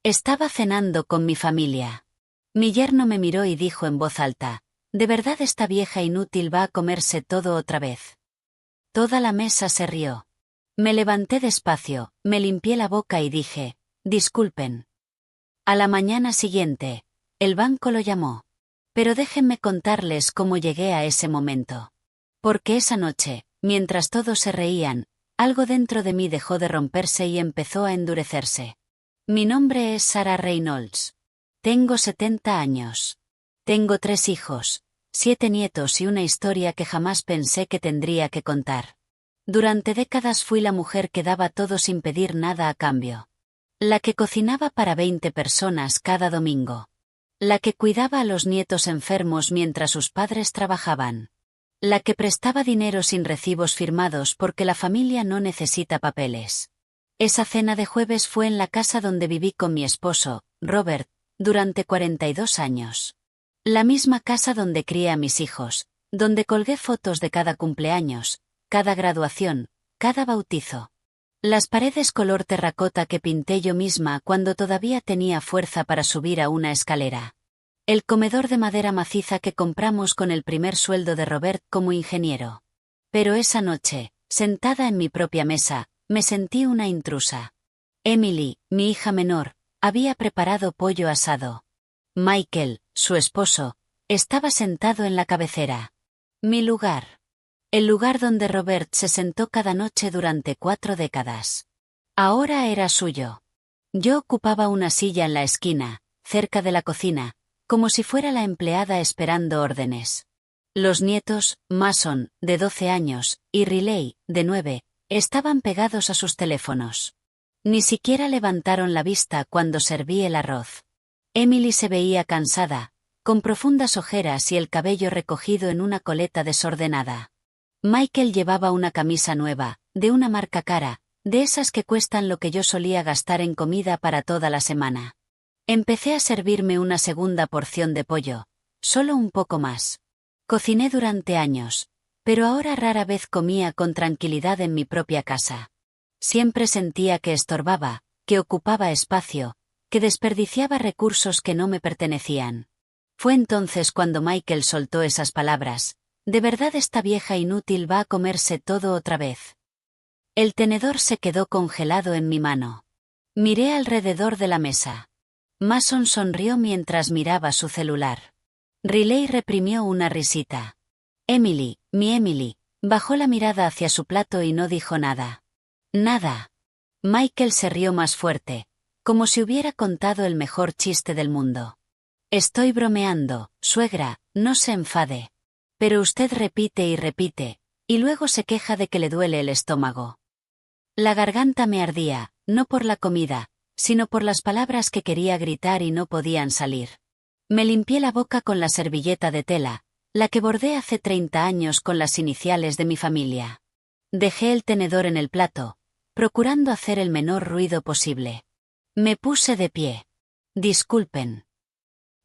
Estaba cenando con mi familia. Mi yerno me miró y dijo en voz alta: ¿de verdad esta vieja inútil va a comerse todo otra vez? Toda la mesa se rió. Me levanté despacio, me limpié la boca y dije: disculpen. A la mañana siguiente, el banco lo llamó. Pero déjenme contarles cómo llegué a ese momento. Porque esa noche, mientras todos se reían, algo dentro de mí dejó de romperse y empezó a endurecerse. Mi nombre es Sarah Reynolds. Tengo 70 años. Tengo 3 hijos, 7 nietos y una historia que jamás pensé que tendría que contar. Durante décadas fui la mujer que daba todo sin pedir nada a cambio. La que cocinaba para 20 personas cada domingo. La que cuidaba a los nietos enfermos mientras sus padres trabajaban. La que prestaba dinero sin recibos firmados porque la familia no necesita papeles. Esa cena de jueves fue en la casa donde viví con mi esposo, Robert, durante 42 años. La misma casa donde crié a mis hijos, donde colgué fotos de cada cumpleaños, cada graduación, cada bautizo. Las paredes color terracota que pinté yo misma cuando todavía tenía fuerza para subir a una escalera. El comedor de madera maciza que compramos con el primer sueldo de Robert como ingeniero. Pero esa noche, sentada en mi propia mesa, me sentí una intrusa. Emily, mi hija menor, había preparado pollo asado. Michael, su esposo, estaba sentado en la cabecera. Mi lugar. El lugar donde Robert se sentó cada noche durante 4 décadas. Ahora era suyo. Yo ocupaba una silla en la esquina, cerca de la cocina, como si fuera la empleada esperando órdenes. Los nietos, Mason, de 12 años, y Riley, de 9, estaban pegados a sus teléfonos. Ni siquiera levantaron la vista cuando serví el arroz. Emily se veía cansada, con profundas ojeras y el cabello recogido en una coleta desordenada. Michael llevaba una camisa nueva, de una marca cara, de esas que cuestan lo que yo solía gastar en comida para toda la semana. Empecé a servirme una segunda porción de pollo, solo un poco más. Cociné durante años, pero ahora rara vez comía con tranquilidad en mi propia casa. Siempre sentía que estorbaba, que ocupaba espacio, que desperdiciaba recursos que no me pertenecían. Fue entonces cuando Michael soltó esas palabras: ¿de verdad esta vieja inútil va a comerse todo otra vez? El tenedor se quedó congelado en mi mano. Miré alrededor de la mesa. Mason sonrió mientras miraba su celular. Riley reprimió una risita. Emily, mi Emily, bajó la mirada hacia su plato y no dijo nada. Nada. Michael se rió más fuerte, como si hubiera contado el mejor chiste del mundo. Estoy bromeando, suegra, no se enfade. Pero usted repite y repite, y luego se queja de que le duele el estómago. La garganta me ardía, no por la comida, sino por las palabras que quería gritar y no podían salir. Me limpié la boca con la servilleta de tela, la que bordé hace 30 años con las iniciales de mi familia. Dejé el tenedor en el plato, procurando hacer el menor ruido posible. Me puse de pie. Disculpen.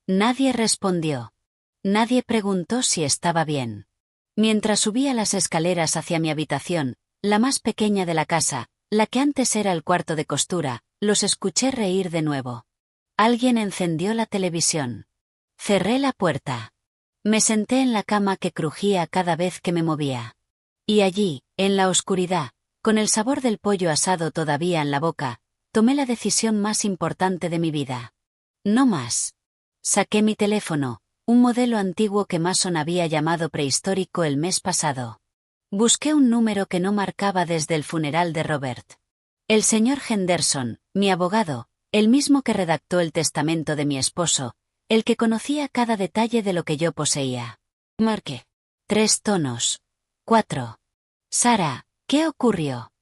Nadie respondió. Nadie preguntó si estaba bien. Mientras subía las escaleras hacia mi habitación, la más pequeña de la casa, la que antes era el cuarto de costura, los escuché reír de nuevo. Alguien encendió la televisión. Cerré la puerta. Me senté en la cama que crujía cada vez que me movía. Y allí, en la oscuridad, con el sabor del pollo asado todavía en la boca, tomé la decisión más importante de mi vida. No más. Saqué mi teléfono, un modelo antiguo que Mason había llamado prehistórico el mes pasado. Busqué un número que no marcaba desde el funeral de Robert. El señor Henderson, mi abogado, el mismo que redactó el testamento de mi esposo, el que conocía cada detalle de lo que yo poseía. Marqué. 3 tonos. 4. Sara, ¿qué ocurrió?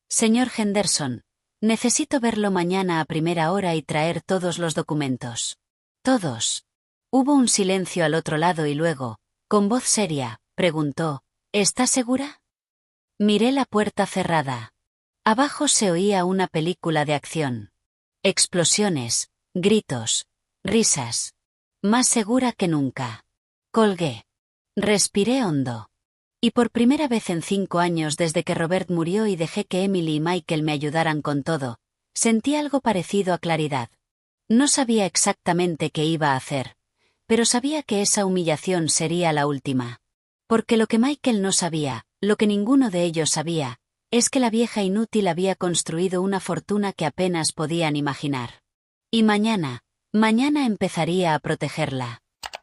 Señor Henderson, necesito verlo mañana a primera hora y traer todos los documentos. Todos. Hubo un silencio al otro lado y luego, con voz seria, preguntó: ¿está segura? Miré la puerta cerrada. Abajo se oía una película de acción. Explosiones, gritos, risas. Más segura que nunca. Colgué. Respiré hondo. Y por primera vez en 5 años desde que Robert murió y dejé que Emily y Michael me ayudaran con todo, sentí algo parecido a claridad, No sabía exactamente qué iba a hacer, pero sabía que esa humillación sería la última. Porque lo que Michael no sabía, lo que ninguno de ellos sabía, es que la vieja inútil había construido una fortuna que apenas podían imaginar. Y mañana empezaría a protegerla.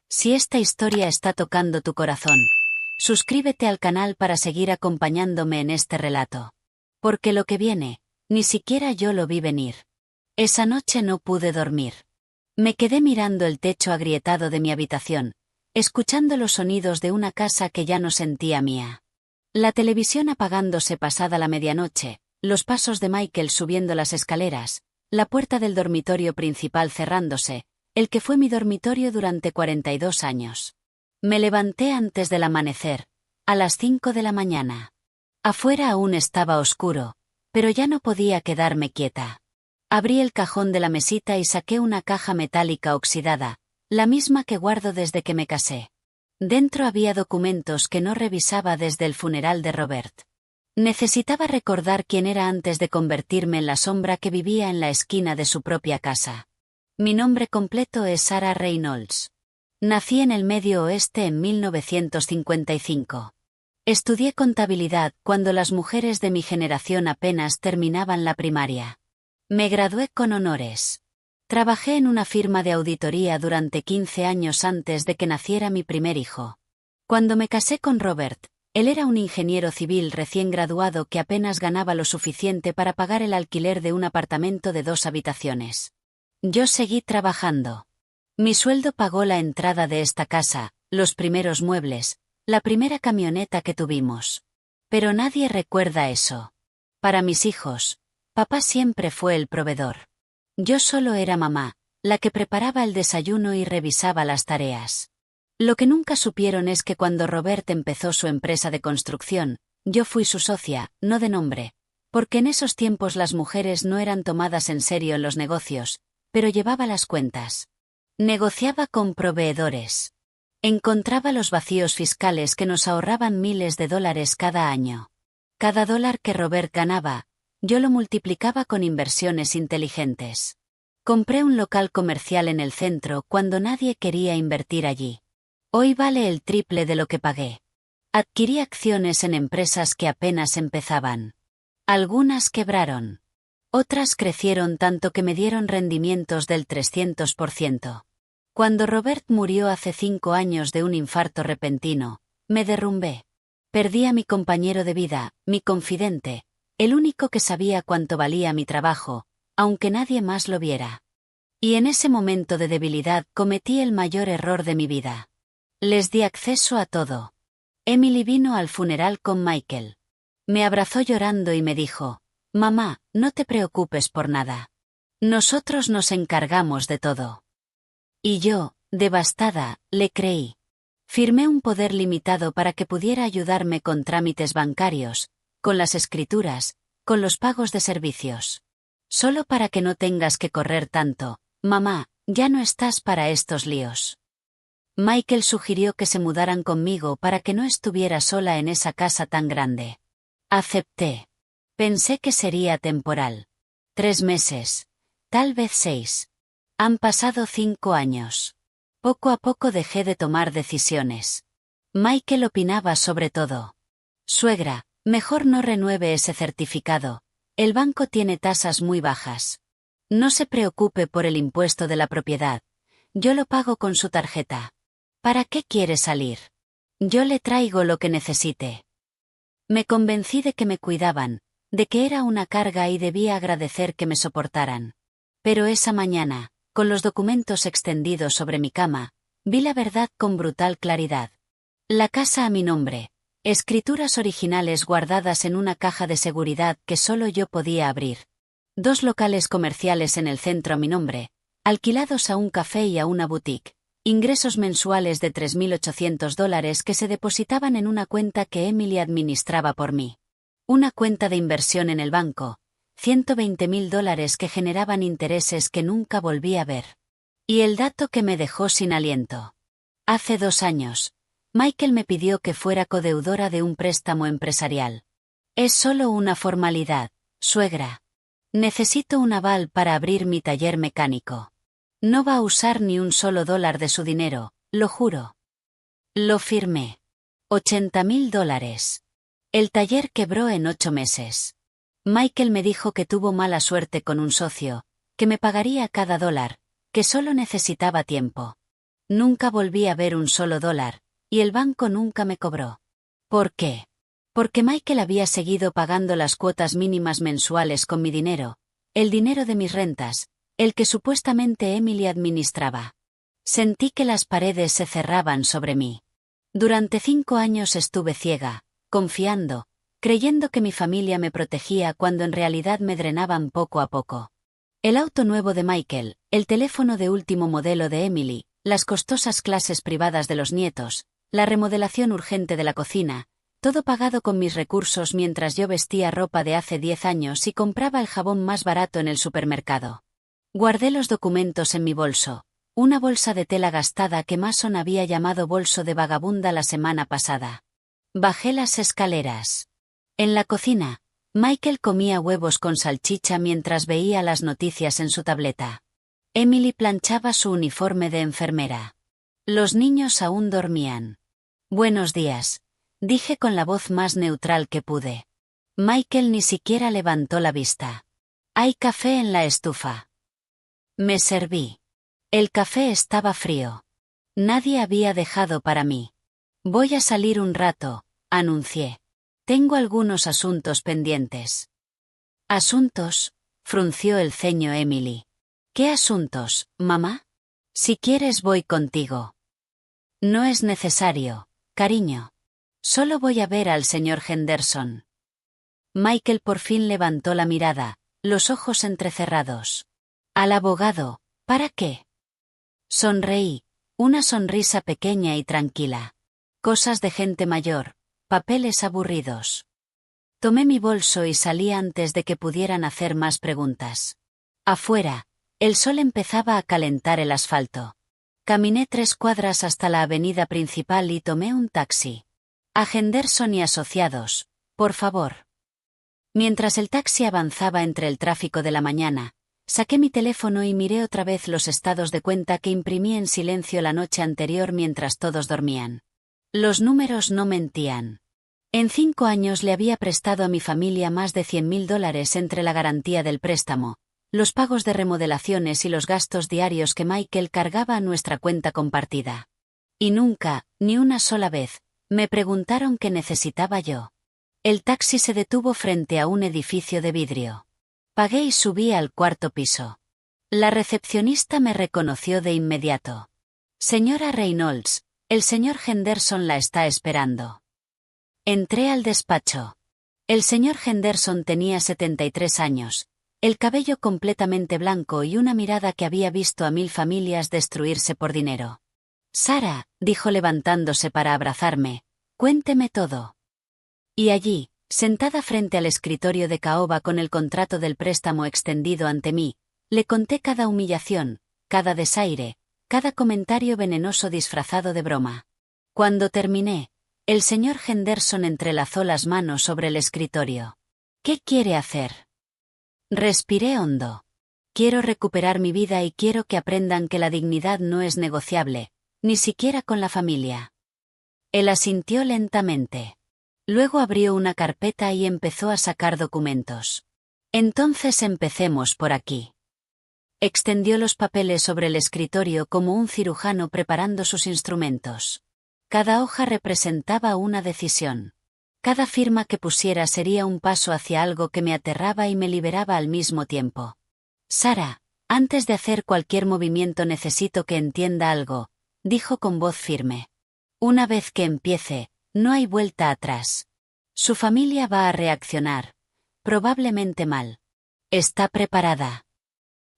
Si esta historia está tocando tu corazón, suscríbete al canal para seguir acompañándome en este relato. Porque lo que viene, ni siquiera yo lo vi venir. Esa noche no pude dormir. Me quedé mirando el techo agrietado de mi habitación, escuchando los sonidos de una casa que ya no sentía mía. La televisión apagándose pasada la medianoche, los pasos de Michael subiendo las escaleras, la puerta del dormitorio principal cerrándose, el que fue mi dormitorio durante 42 años. Me levanté antes del amanecer, a las 5 de la mañana. Afuera aún estaba oscuro, pero ya no podía quedarme quieta. Abrí el cajón de la mesita y saqué una caja metálica oxidada, la misma que guardo desde que me casé. Dentro había documentos que no revisaba desde el funeral de Robert. Necesitaba recordar quién era antes de convertirme en la sombra que vivía en la esquina de su propia casa. Mi nombre completo es Sarah Reynolds. Nací en el Medio Oeste en 1955. Estudié contabilidad cuando las mujeres de mi generación apenas terminaban la primaria. Me gradué con honores. Trabajé en una firma de auditoría durante 15 años antes de que naciera mi primer hijo. Cuando me casé con Robert, él era un ingeniero civil recién graduado que apenas ganaba lo suficiente para pagar el alquiler de un apartamento de 2 habitaciones. Yo seguí trabajando. Mi sueldo pagó la entrada de esta casa, los primeros muebles, la primera camioneta que tuvimos. Pero nadie recuerda eso. Para mis hijos, papá siempre fue el proveedor. Yo solo era mamá, la que preparaba el desayuno y revisaba las tareas. Lo que nunca supieron es que cuando Robert empezó su empresa de construcción, yo fui su socia, no de nombre, porque en esos tiempos las mujeres no eran tomadas en serio en los negocios, pero llevaba las cuentas. Negociaba con proveedores. Encontraba los vacíos fiscales que nos ahorraban miles de dólares cada año. Cada dólar que Robert ganaba, yo lo multiplicaba con inversiones inteligentes. Compré un local comercial en el centro cuando nadie quería invertir allí. Hoy vale el triple de lo que pagué. Adquirí acciones en empresas que apenas empezaban. Algunas quebraron. Otras crecieron tanto que me dieron rendimientos del 300%. Cuando Robert murió hace 5 años de un infarto repentino, me derrumbé. Perdí a mi compañero de vida, mi confidente, el único que sabía cuánto valía mi trabajo, aunque nadie más lo viera. Y en ese momento de debilidad cometí el mayor error de mi vida. Les di acceso a todo. Emily vino al funeral con Michael. Me abrazó llorando y me dijo, «Mamá, no te preocupes por nada. Nosotros nos encargamos de todo». Y yo, devastada, le creí. Firmé un poder limitado para que pudiera ayudarme con trámites bancarios, con las escrituras, con los pagos de servicios. Solo para que no tengas que correr tanto, mamá, ya no estás para estos líos. Michael sugirió que se mudaran conmigo para que no estuviera sola en esa casa tan grande. Acepté. Pensé que sería temporal. 3 meses. Tal vez 6. Han pasado 5 años. Poco a poco dejé de tomar decisiones. Michael opinaba sobre todo. Suegra, mejor no renueve ese certificado. El banco tiene tasas muy bajas. No se preocupe por el impuesto de la propiedad. Yo lo pago con su tarjeta. ¿Para qué quiere salir? Yo le traigo lo que necesite. Me convencí de que me cuidaban, de que era una carga y debía agradecer que me soportaran. Pero esa mañana, con los documentos extendidos sobre mi cama, vi la verdad con brutal claridad. La casa a mi nombre. Escrituras originales guardadas en una caja de seguridad que solo yo podía abrir. 2 locales comerciales en el centro a mi nombre, alquilados a un café y a una boutique. Ingresos mensuales de $3.800 que se depositaban en una cuenta que Emily administraba por mí. Una cuenta de inversión en el banco. $120.000 que generaban intereses que nunca volví a ver. Y el dato que me dejó sin aliento. Hace 2 años. Michael me pidió que fuera codeudora de un préstamo empresarial. Es solo una formalidad, suegra. Necesito un aval para abrir mi taller mecánico. No va a usar ni un solo dólar de su dinero, lo juro. Lo firmé. $80.000. El taller quebró en 8 meses. Michael me dijo que tuvo mala suerte con un socio, que me pagaría cada dólar, que solo necesitaba tiempo. Nunca volví a ver un solo dólar, y el banco nunca me cobró. ¿Por qué? Porque Michael había seguido pagando las cuotas mínimas mensuales con mi dinero, el dinero de mis rentas, el que supuestamente Emily administraba. Sentí que las paredes se cerraban sobre mí. Durante 5 años estuve ciega, confiando, creyendo que mi familia me protegía cuando en realidad me drenaban poco a poco. El auto nuevo de Michael, el teléfono de último modelo de Emily, las costosas clases privadas de los nietos, la remodelación urgente de la cocina, todo pagado con mis recursos mientras yo vestía ropa de hace 10 años y compraba el jabón más barato en el supermercado. Guardé los documentos en mi bolso, una bolsa de tela gastada que Mason había llamado bolso de vagabunda la semana pasada. Bajé las escaleras. En la cocina, Michael comía huevos con salchicha mientras veía las noticias en su tableta. Emily planchaba su uniforme de enfermera. Los niños aún dormían. Buenos días, dije con la voz más neutral que pude. Michael ni siquiera levantó la vista. Hay café en la estufa. Me serví. El café estaba frío. Nadie había dejado para mí. Voy a salir un rato, anuncié. Tengo algunos asuntos pendientes. ¿Asuntos? Frunció el ceño Emily. ¿Qué asuntos, mamá? Si quieres voy contigo. No es necesario, cariño. Solo voy a ver al señor Henderson. Michael por fin levantó la mirada, los ojos entrecerrados. Al abogado, ¿para qué? Sonreí, una sonrisa pequeña y tranquila. Cosas de gente mayor, papeles aburridos. Tomé mi bolso y salí antes de que pudieran hacer más preguntas. Afuera, el sol empezaba a calentar el asfalto. Caminé 3 cuadras hasta la avenida principal y tomé un taxi. A Henderson y Asociados, por favor. Mientras el taxi avanzaba entre el tráfico de la mañana, saqué mi teléfono y miré otra vez los estados de cuenta que imprimí en silencio la noche anterior mientras todos dormían. Los números no mentían. En 5 años le había prestado a mi familia más de $100.000 entre la garantía del préstamo, los pagos de remodelaciones y los gastos diarios que Michael cargaba a nuestra cuenta compartida. Y nunca, ni una sola vez, me preguntaron qué necesitaba yo. El taxi se detuvo frente a un edificio de vidrio. Pagué y subí al 4.º piso. La recepcionista me reconoció de inmediato. Señora Reynolds, el señor Henderson la está esperando. Entré al despacho. El señor Henderson tenía 73 años, el cabello completamente blanco y una mirada que había visto a 1000 familias destruirse por dinero. Sara, dijo levantándose para abrazarme, cuénteme todo. Y allí, sentada frente al escritorio de caoba con el contrato del préstamo extendido ante mí, le conté cada humillación, cada desaire, cada comentario venenoso disfrazado de broma. Cuando terminé, el señor Henderson entrelazó las manos sobre el escritorio. ¿Qué quiere hacer? Respiré hondo. Quiero recuperar mi vida y quiero que aprendan que la dignidad no es negociable, ni siquiera con la familia. Él asintió lentamente. Luego abrió una carpeta y empezó a sacar documentos. Entonces empecemos por aquí. Extendió los papeles sobre el escritorio como un cirujano preparando sus instrumentos. Cada hoja representaba una decisión. Cada firma que pusiera sería un paso hacia algo que me aterraba y me liberaba al mismo tiempo. Sara, antes de hacer cualquier movimiento necesito que entienda algo, dijo con voz firme. Una vez que empiece, no hay vuelta atrás. Su familia va a reaccionar, probablemente mal. ¿Está preparada?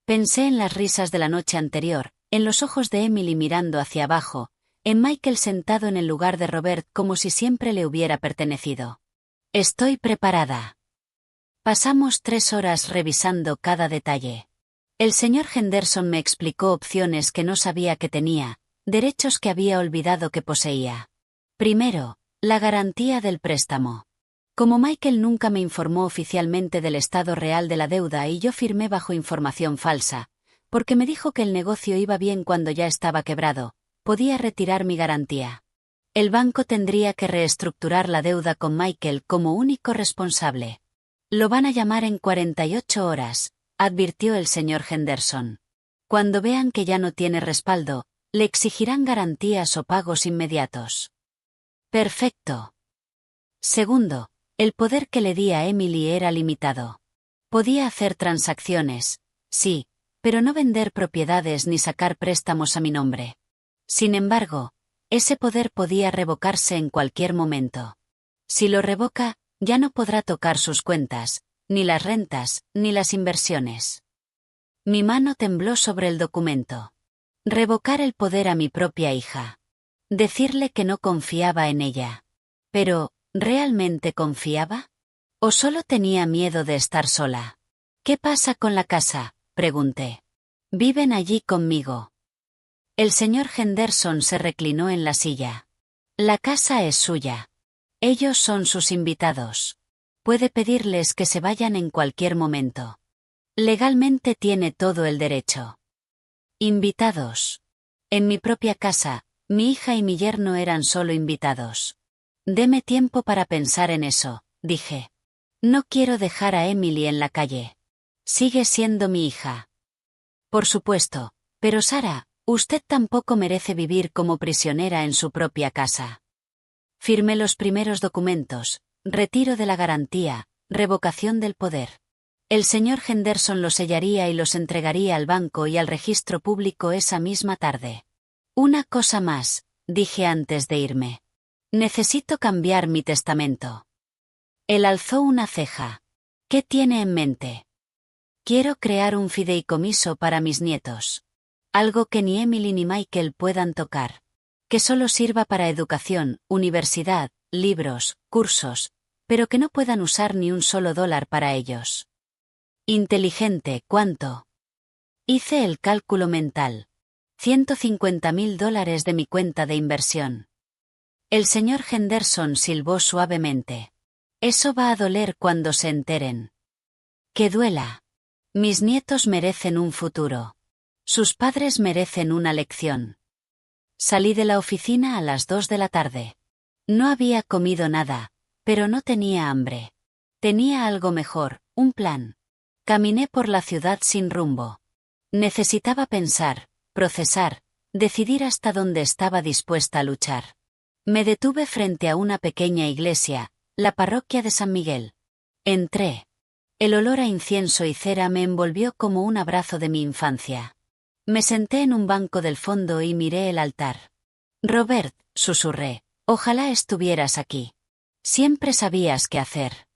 Pensé en las risas de la noche anterior, en los ojos de Emily mirando hacia abajo, en Michael sentado en el lugar de Robert como si siempre le hubiera pertenecido. Estoy preparada. Pasamos 3 horas revisando cada detalle. El señor Henderson me explicó opciones que no sabía que tenía, derechos que había olvidado que poseía. Primero, la garantía del préstamo. Como Michael nunca me informó oficialmente del estado real de la deuda y yo firmé bajo información falsa, Porque me dijo que el negocio iba bien cuando ya estaba quebrado, podía retirar mi garantía. El banco tendría que reestructurar la deuda con Michael como único responsable. Lo van a llamar en 48 horas, advirtió el señor Henderson. Cuando vean que ya no tiene respaldo, le exigirán garantías o pagos inmediatos. Perfecto. Segundo, el poder que le di a Emily era limitado. Podía hacer transacciones, sí, pero no vender propiedades ni sacar préstamos a mi nombre. Sin embargo, ese poder podía revocarse en cualquier momento. Si lo revoca, ya no podrá tocar sus cuentas, ni las rentas, ni las inversiones. Mi mano tembló sobre el documento. Revocar el poder a mi propia hija. Decirle que no confiaba en ella. Pero, ¿realmente confiaba? ¿O solo tenía miedo de estar sola? ¿Qué pasa con la casa?, pregunté. Viven allí conmigo. El señor Henderson se reclinó en la silla. La casa es suya. Ellos son sus invitados. Puede pedirles que se vayan en cualquier momento. Legalmente tiene todo el derecho. Invitados. En mi propia casa, mi hija y mi yerno eran solo invitados. Deme tiempo para pensar en eso, dije. No quiero dejar a Emily en la calle. Sigue siendo mi hija. Por supuesto, pero Sara, usted tampoco merece vivir como prisionera en su propia casa. Firmé los primeros documentos, retiro de la garantía, revocación del poder. El señor Henderson los sellaría y los entregaría al banco y al registro público esa misma tarde. Una cosa más, dije antes de irme. Necesito cambiar mi testamento. Él alzó una ceja. ¿Qué tiene en mente? Quiero crear un fideicomiso para mis nietos. Algo que ni Emily ni Michael puedan tocar. Que solo sirva para educación, universidad, libros, cursos, pero que no puedan usar ni un solo dólar para ellos. Inteligente, ¿cuánto? Hice el cálculo mental. $150,000 de mi cuenta de inversión. El señor Henderson silbó suavemente. Eso va a doler cuando se enteren. Que duela. Mis nietos merecen un futuro. Sus padres merecen una lección. Salí de la oficina a las 2 de la tarde. No había comido nada, pero no tenía hambre. Tenía algo mejor, un plan. Caminé por la ciudad sin rumbo. Necesitaba pensar, procesar, decidir hasta dónde estaba dispuesta a luchar. Me detuve frente a una pequeña iglesia, la parroquia de San Miguel. Entré. El olor a incienso y cera me envolvió como un abrazo de mi infancia. Me senté en un banco del fondo y miré el altar. Robert, susurré, ojalá estuvieras aquí. Siempre sabías qué hacer.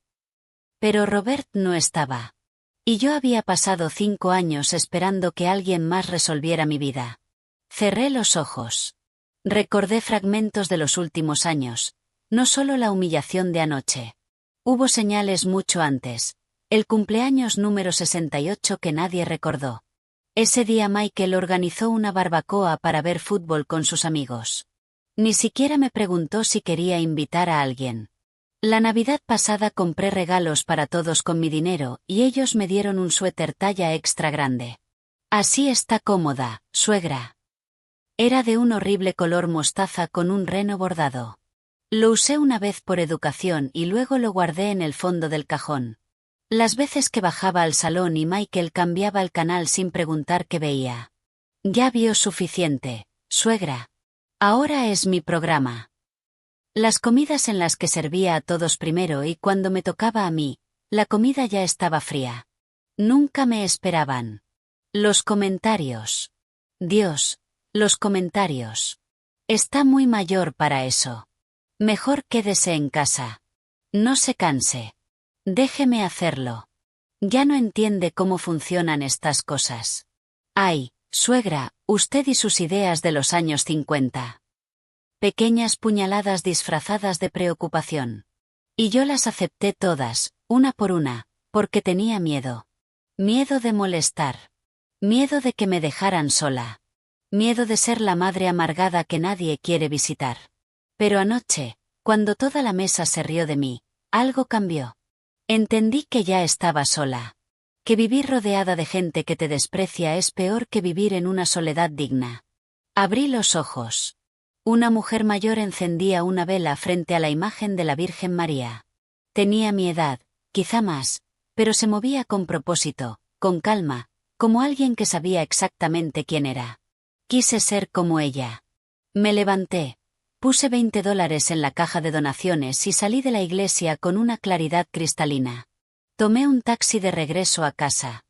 Pero Robert no estaba. Y yo había pasado 5 años esperando que alguien más resolviera mi vida. Cerré los ojos. Recordé fragmentos de los últimos años, no solo la humillación de anoche. Hubo señales mucho antes, el cumpleaños número 68 que nadie recordó. Ese día Michael organizó una barbacoa para ver fútbol con sus amigos. Ni siquiera me preguntó si quería invitar a alguien. La Navidad pasada compré regalos para todos con mi dinero y ellos me dieron un suéter talla extra grande. Así está cómoda, suegra. Era de un horrible color mostaza con un reno bordado. Lo usé una vez por educación y luego lo guardé en el fondo del cajón. Las veces que bajaba al salón y Michael cambiaba el canal sin preguntar qué veía. Ya vio suficiente, suegra. Ahora es mi programa. Las comidas en las que servía a todos primero y cuando me tocaba a mí, la comida ya estaba fría. Nunca me esperaban. Los comentarios. Dios, los comentarios. Está muy mayor para eso. Mejor quédese en casa. No se canse. Déjeme hacerlo. Ya no entiende cómo funcionan estas cosas. Ay, suegra, usted y sus ideas de los años 50. Pequeñas puñaladas disfrazadas de preocupación. Y yo las acepté todas, una por una, porque tenía miedo. Miedo de molestar. Miedo de que me dejaran sola. Miedo de ser la madre amargada que nadie quiere visitar. Pero anoche, cuando toda la mesa se rió de mí, algo cambió. Entendí que ya estaba sola. Que vivir rodeada de gente que te desprecia es peor que vivir en una soledad digna. Abrí los ojos. Una mujer mayor encendía una vela frente a la imagen de la Virgen María. Tenía mi edad, quizá más, pero se movía con propósito, con calma, como alguien que sabía exactamente quién era. Quise ser como ella. Me levanté. Puse $20 en la caja de donaciones y salí de la iglesia con una claridad cristalina. Tomé un taxi de regreso a casa.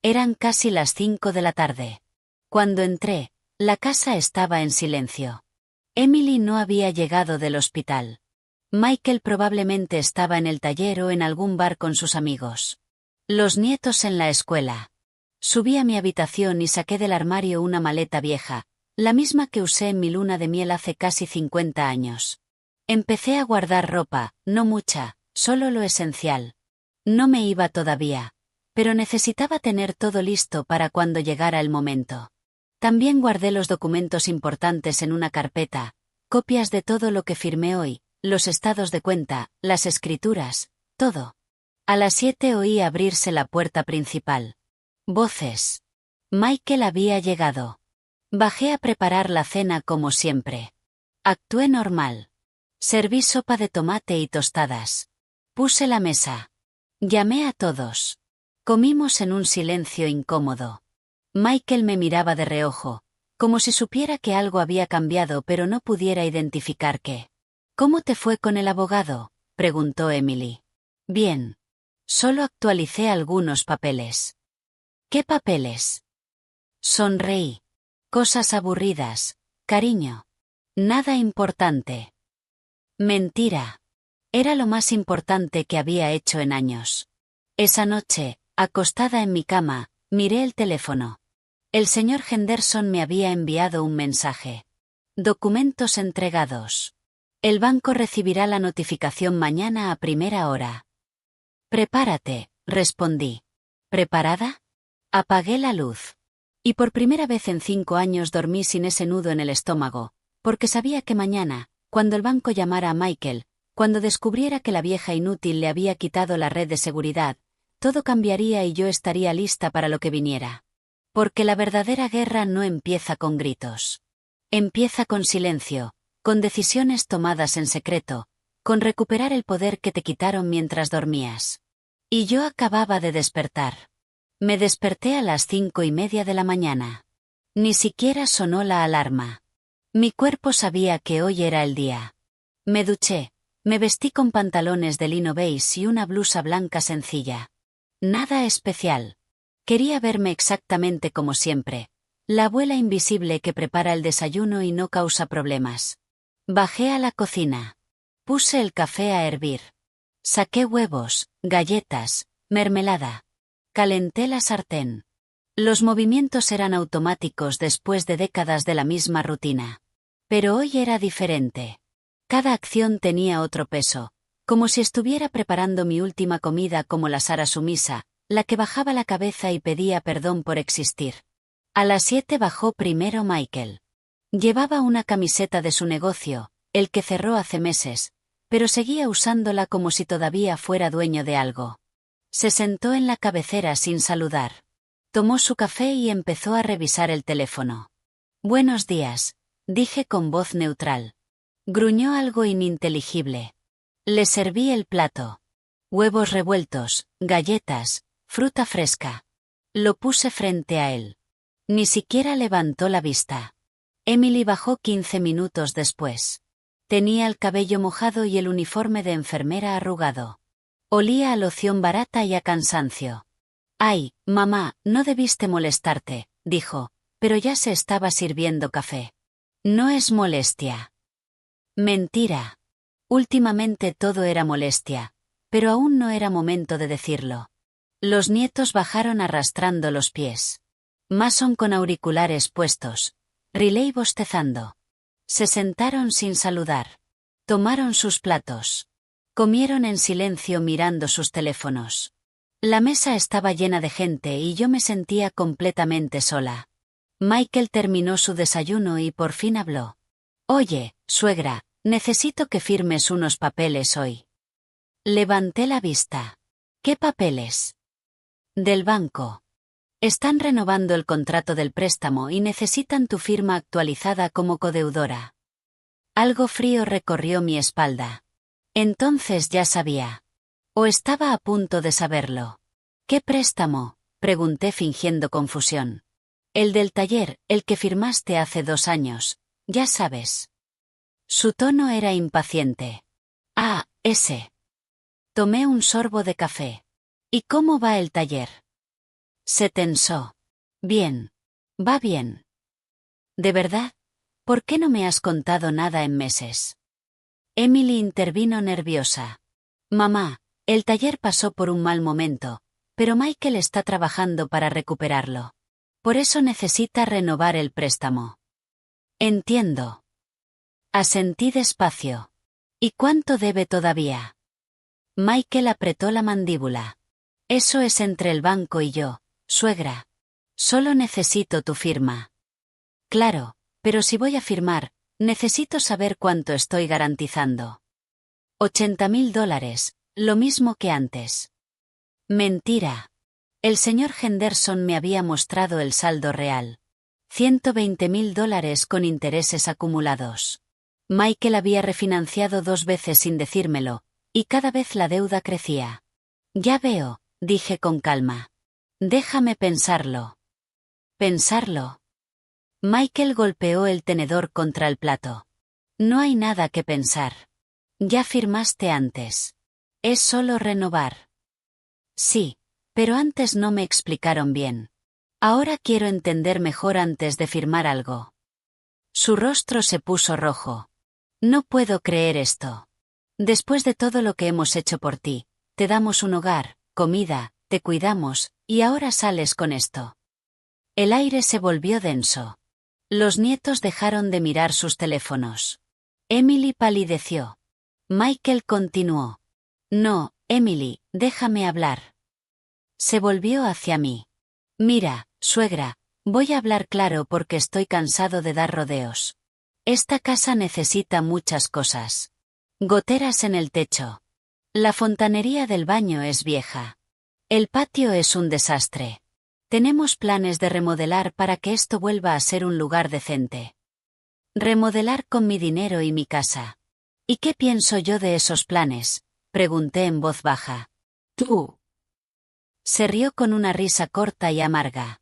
Eran casi las 5 de la tarde. Cuando entré, la casa estaba en silencio. Emily no había llegado del hospital. Michael probablemente estaba en el taller o en algún bar con sus amigos. Los nietos en la escuela. Subí a mi habitación y saqué del armario una maleta vieja, la misma que usé en mi luna de miel hace casi 50 años. Empecé a guardar ropa, no mucha, solo lo esencial. No me iba todavía, pero necesitaba tener todo listo para cuando llegara el momento. También guardé los documentos importantes en una carpeta, copias de todo lo que firmé hoy, los estados de cuenta, las escrituras, todo. A las 7 oí abrirse la puerta principal. Voces. Michael había llegado. Bajé a preparar la cena como siempre. Actué normal. Serví sopa de tomate y tostadas. Puse la mesa. Llamé a todos. Comimos en un silencio incómodo. Michael me miraba de reojo, como si supiera que algo había cambiado pero no pudiera identificar qué. ¿Cómo te fue con el abogado?, preguntó Emily. Bien. Solo actualicé algunos papeles. ¿Qué papeles? Sonreí. Cosas aburridas, cariño. Nada importante. Mentira. Era lo más importante que había hecho en años. Esa noche, acostada en mi cama, miré el teléfono. El señor Henderson me había enviado un mensaje. Documentos entregados. El banco recibirá la notificación mañana a primera hora. Prepárate, respondí. ¿Preparada? Apagué la luz. Y por primera vez en 5 años dormí sin ese nudo en el estómago, porque sabía que mañana, cuando el banco llamara a Michael, cuando descubriera que la vieja inútil le había quitado la red de seguridad, todo cambiaría y yo estaría lista para lo que viniera. Porque la verdadera guerra no empieza con gritos. Empieza con silencio, con decisiones tomadas en secreto, con recuperar el poder que te quitaron mientras dormías. Y yo acababa de despertar. Me desperté a las 5:30 de la mañana. Ni siquiera sonó la alarma. Mi cuerpo sabía que hoy era el día. Me duché, me vestí con pantalones de lino beige y una blusa blanca sencilla. Nada especial. Quería verme exactamente como siempre. La abuela invisible que prepara el desayuno y no causa problemas. Bajé a la cocina. Puse el café a hervir. Saqué huevos, galletas, mermelada. Calenté la sartén. Los movimientos eran automáticos después de décadas de la misma rutina. Pero hoy era diferente. Cada acción tenía otro peso, como si estuviera preparando mi última comida como la Sara sumisa, la que bajaba la cabeza y pedía perdón por existir. A las 7 bajó primero Michael. Llevaba una camiseta de su negocio, el que cerró hace meses, pero seguía usándola como si todavía fuera dueño de algo. Se sentó en la cabecera sin saludar. Tomó su café y empezó a revisar el teléfono. Buenos días, dije con voz neutral. Gruñó algo ininteligible. Le serví el plato. Huevos revueltos, galletas, fruta fresca. Lo puse frente a él. Ni siquiera levantó la vista. Emily bajó 15 minutos después. Tenía el cabello mojado y el uniforme de enfermera arrugado. Olía a loción barata y a cansancio. «Ay, mamá, no debiste molestarte», dijo, pero ya se estaba sirviendo café. «No es molestia». Mentira. Últimamente todo era molestia, pero aún no era momento de decirlo. Los nietos bajaron arrastrando los pies. Mason con auriculares puestos. Riley bostezando. Se sentaron sin saludar. Tomaron sus platos. Comieron en silencio mirando sus teléfonos. La mesa estaba llena de gente y yo me sentía completamente sola. Michael terminó su desayuno y por fin habló. «Oye, suegra, necesito que firmes unos papeles hoy». Levanté la vista. «¿Qué papeles?». Del banco. Están renovando el contrato del préstamo y necesitan tu firma actualizada como codeudora. Algo frío recorrió mi espalda. Entonces ya sabía. O estaba a punto de saberlo. ¿Qué préstamo?, pregunté fingiendo confusión. El del taller, el que firmaste hace 2 años, ya sabes. Su tono era impaciente. Ah, ese. Tomé un sorbo de café. ¿Y cómo va el taller? Se tensó. Bien. Va bien. ¿De verdad? ¿Por qué no me has contado nada en meses? Emily intervino nerviosa. Mamá, el taller pasó por un mal momento, pero Michael está trabajando para recuperarlo. Por eso necesita renovar el préstamo. Entiendo. Asentí despacio. ¿Y cuánto debe todavía? Michael apretó la mandíbula. Eso es entre el banco y yo, suegra. Solo necesito tu firma. Claro, pero si voy a firmar, necesito saber cuánto estoy garantizando. $80.000, lo mismo que antes. Mentira. El señor Henderson me había mostrado el saldo real. $120.000 con intereses acumulados. Michael había refinanciado 2 veces sin decírmelo, y cada vez la deuda crecía. Ya veo, dije con calma. Déjame pensarlo. ¿Pensarlo? Michael golpeó el tenedor contra el plato. No hay nada que pensar. Ya firmaste antes. Es solo renovar. Sí, pero antes no me explicaron bien. Ahora quiero entender mejor antes de firmar algo. Su rostro se puso rojo. No puedo creer esto. Después de todo lo que hemos hecho por ti, te damos un hogar, comida, te cuidamos, y ahora sales con esto. El aire se volvió denso. Los nietos dejaron de mirar sus teléfonos. Emily palideció. Michael continuó. No, Emily, déjame hablar. Se volvió hacia mí. Mira, suegra, voy a hablar claro porque estoy cansado de dar rodeos. Esta casa necesita muchas cosas. Goteras en el techo. La fontanería del baño es vieja. El patio es un desastre. Tenemos planes de remodelar para que esto vuelva a ser un lugar decente. Remodelar con mi dinero y mi casa. ¿Y qué pienso yo de esos planes?, pregunté en voz baja. Tú. Se rió con una risa corta y amarga.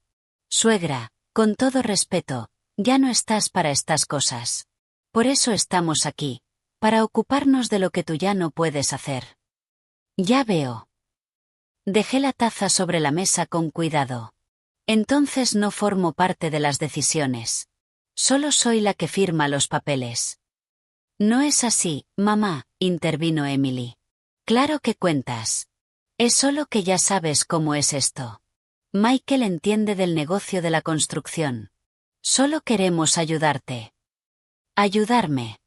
Suegra, con todo respeto, ya no estás para estas cosas. Por eso estamos aquí, para ocuparnos de lo que tú ya no puedes hacer. Ya veo. Dejé la taza sobre la mesa con cuidado. Entonces no formo parte de las decisiones. Solo soy la que firma los papeles. No es así, mamá, intervino Emily. Claro que cuentas. Es solo que ya sabes cómo es esto. Michael entiende del negocio de la construcción. Solo queremos ayudarte. Ayudarme.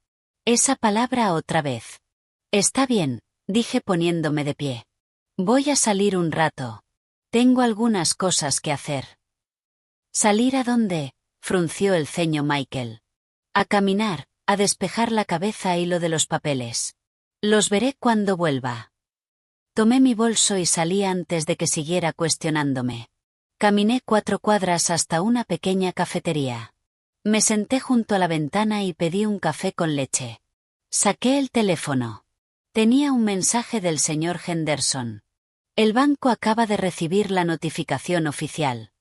Esa palabra otra vez. Está bien, dije poniéndome de pie. Voy a salir un rato. Tengo algunas cosas que hacer. ¿Salir a dónde?, frunció el ceño Michael. A caminar, a despejar la cabeza y lo de los papeles. Los veré cuando vuelva. Tomé mi bolso y salí antes de que siguiera cuestionándome. Caminé 4 cuadras hasta una pequeña cafetería. Me senté junto a la ventana y pedí un café con leche. Saqué el teléfono. Tenía un mensaje del señor Henderson. El banco acaba de recibir la notificación oficial.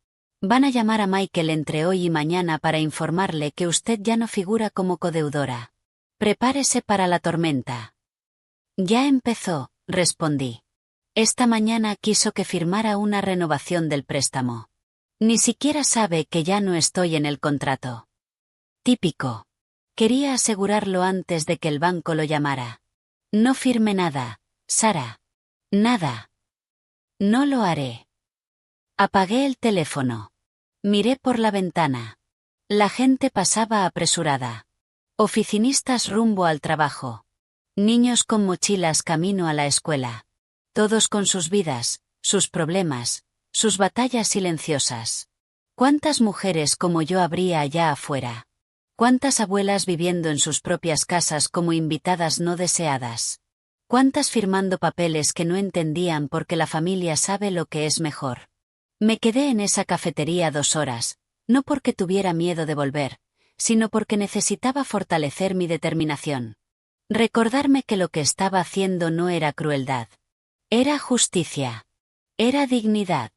Van a llamar a Michael entre hoy y mañana para informarle que usted ya no figura como codeudora. Prepárese para la tormenta. Ya empezó, respondí. Esta mañana quiso que firmara una renovación del préstamo. Ni siquiera sabe que ya no estoy en el contrato. Típico. Quería asegurarlo antes de que el banco lo llamara. No firme nada, Sara. Nada. No lo haré. Apagué el teléfono. Miré por la ventana. La gente pasaba apresurada. Oficinistas rumbo al trabajo. Niños con mochilas camino a la escuela. Todos con sus vidas, sus problemas, sus batallas silenciosas. ¿Cuántas mujeres como yo habría allá afuera? ¿Cuántas abuelas viviendo en sus propias casas como invitadas no deseadas? ¿Cuántas firmando papeles que no entendían porque la familia sabe lo que es mejor? Me quedé en esa cafetería 2 horas, no porque tuviera miedo de volver, sino porque necesitaba fortalecer mi determinación. Recordarme que lo que estaba haciendo no era crueldad. Era justicia. Era dignidad.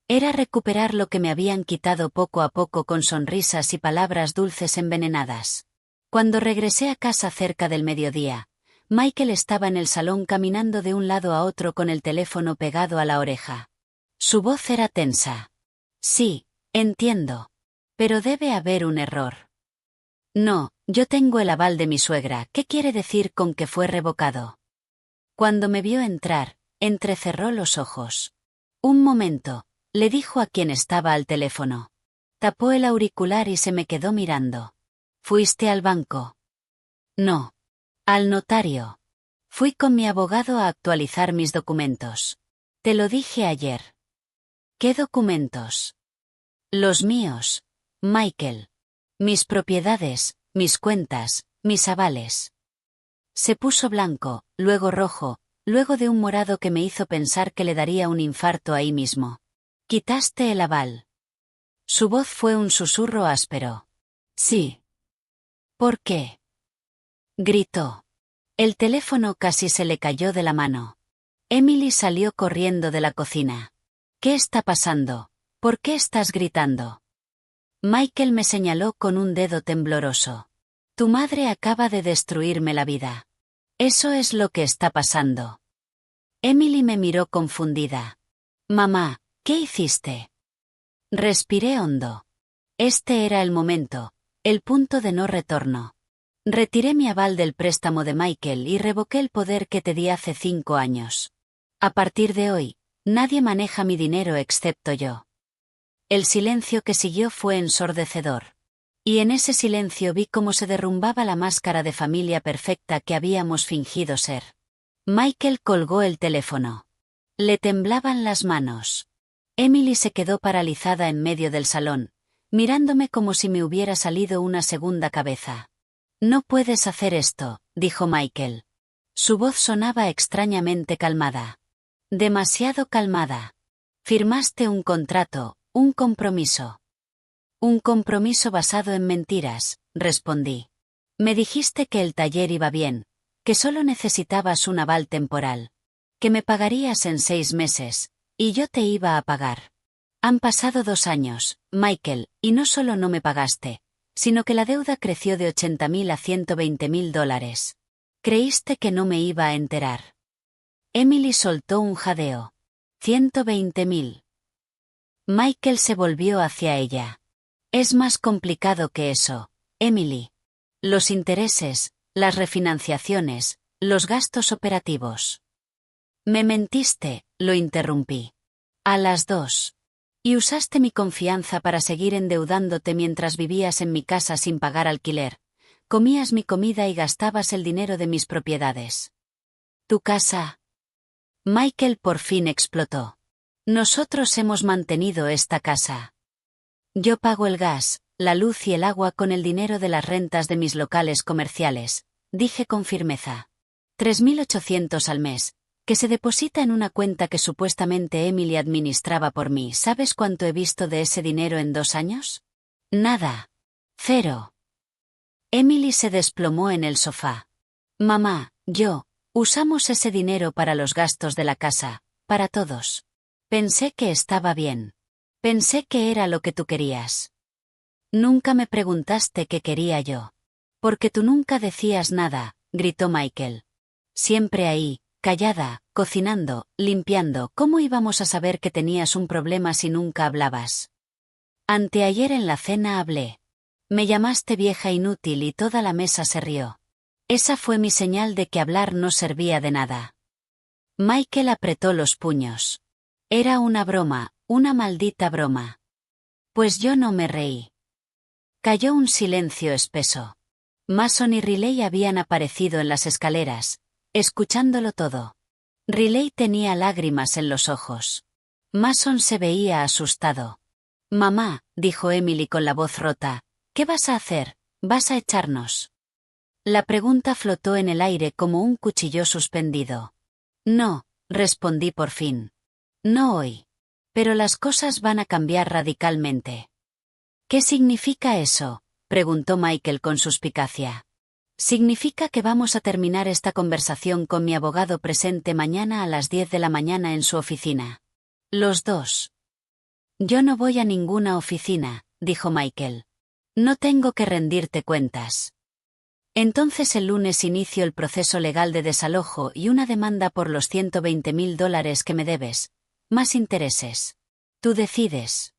Era recuperar lo que me habían quitado poco a poco con sonrisas y palabras dulces envenenadas. Cuando regresé a casa cerca del mediodía, Michael estaba en el salón caminando de un lado a otro con el teléfono pegado a la oreja. Su voz era tensa. Sí, entiendo. Pero debe haber un error. No, yo tengo el aval de mi suegra. ¿Qué quiere decir con que fue revocado? Cuando me vio entrar, entrecerró los ojos. Un momento, le dijo a quien estaba al teléfono. Tapó el auricular y se me quedó mirando. ¿Fuiste al banco? No. Al notario. Fui con mi abogado a actualizar mis documentos. Te lo dije ayer. ¿Qué documentos? Los míos, Michael. Mis propiedades, mis cuentas, mis avales. Se puso blanco, luego rojo, luego de un morado que me hizo pensar que le daría un infarto ahí mismo. ¿Quitaste el aval? Su voz fue un susurro áspero. Sí. ¿Por qué? Gritó. El teléfono casi se le cayó de la mano. Emily salió corriendo de la cocina. ¿Qué está pasando? ¿Por qué estás gritando? Michael me señaló con un dedo tembloroso. Tu madre acaba de destruirme la vida. Eso es lo que está pasando. Emily me miró confundida. Mamá, ¿qué hiciste? Respiré hondo. Este era el momento, el punto de no retorno. Retiré mi aval del préstamo de Michael y revoqué el poder que te di hace 5 años. A partir de hoy, nadie maneja mi dinero excepto yo. El silencio que siguió fue ensordecedor. Y en ese silencio vi cómo se derrumbaba la máscara de familia perfecta que habíamos fingido ser. Michael colgó el teléfono. Le temblaban las manos. Emily se quedó paralizada en medio del salón, mirándome como si me hubiera salido una segunda cabeza. No puedes hacer esto, dijo Michael. Su voz sonaba extrañamente calmada. Demasiado calmada. Firmaste un contrato, un compromiso. Un compromiso basado en mentiras, respondí. Me dijiste que el taller iba bien, que solo necesitabas un aval temporal, que me pagarías en 6 meses, y yo te iba a pagar. Han pasado 2 años, Michael, y no solo no me pagaste, sino que la deuda creció de $80,000 a $120,000. Creíste que no me iba a enterar. Emily soltó un jadeo. 120,000. Michael se volvió hacia ella. Es más complicado que eso, Emily. Los intereses, las refinanciaciones, los gastos operativos. Me mentiste, lo interrumpí. A las 2. Y usaste mi confianza para seguir endeudándote mientras vivías en mi casa sin pagar alquiler. Comías mi comida y gastabas el dinero de mis propiedades. ¿Tu casa? Michael por fin explotó. Nosotros hemos mantenido esta casa. Yo pago el gas, la luz y el agua con el dinero de las rentas de mis locales comerciales, dije con firmeza. 3.800 al mes, que se deposita en una cuenta que supuestamente Emily administraba por mí. ¿Sabes cuánto he visto de ese dinero en 2 años? Nada. 0. Emily se desplomó en el sofá. Mamá, usamos ese dinero para los gastos de la casa, para todos. Pensé que estaba bien. Pensé que era lo que tú querías. Nunca me preguntaste qué quería yo. Porque tú nunca decías nada, gritó Michael. Siempre ahí, callada, cocinando, limpiando. ¿Cómo íbamos a saber que tenías un problema si nunca hablabas? Anteayer en la cena hablé. Me llamaste vieja inútil y toda la mesa se rió. Esa fue mi señal de que hablar no servía de nada. Michael apretó los puños. Era una broma, una maldita broma. Pues yo no me reí. Cayó un silencio espeso. Mason y Riley habían aparecido en las escaleras, escuchándolo todo. Riley tenía lágrimas en los ojos. Mason se veía asustado. Mamá, dijo Emily con la voz rota, ¿qué vas a hacer? ¿Vas a echarnos? La pregunta flotó en el aire como un cuchillo suspendido. No, respondí por fin. No hoy. Pero las cosas van a cambiar radicalmente. ¿Qué significa eso?, preguntó Michael con suspicacia. Significa que vamos a terminar esta conversación con mi abogado presente mañana a las 10 de la mañana en su oficina. Los dos. Yo no voy a ninguna oficina, dijo Michael. No tengo que rendirte cuentas. Entonces el lunes inicio el proceso legal de desalojo y una demanda por los $120,000 que me debes, más intereses. Tú decides.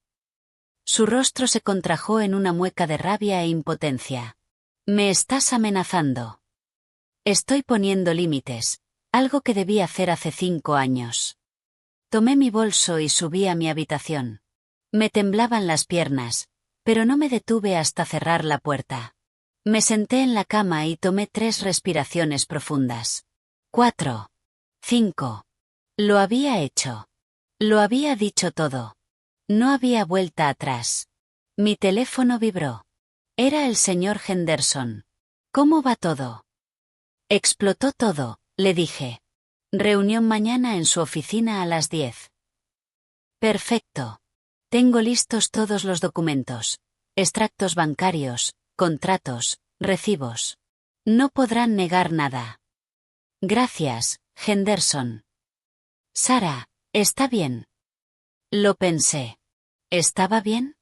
Su rostro se contrajo en una mueca de rabia e impotencia. Me estás amenazando. Estoy poniendo límites, algo que debí hacer hace 5 años. Tomé mi bolso y subí a mi habitación. Me temblaban las piernas, pero no me detuve hasta cerrar la puerta. Me senté en la cama y tomé 3 respiraciones profundas. 4. 5. Lo había hecho. Lo había dicho todo. No había vuelta atrás. Mi teléfono vibró. Era el señor Henderson. ¿Cómo va todo? Explotó todo, le dije. Reunión mañana en su oficina a las 10. Perfecto. Tengo listos todos los documentos. Extractos bancarios, contratos, recibos. No podrán negar nada. Gracias, Henderson. Sara, ¿está bien? Lo pensé. ¿Estaba bien?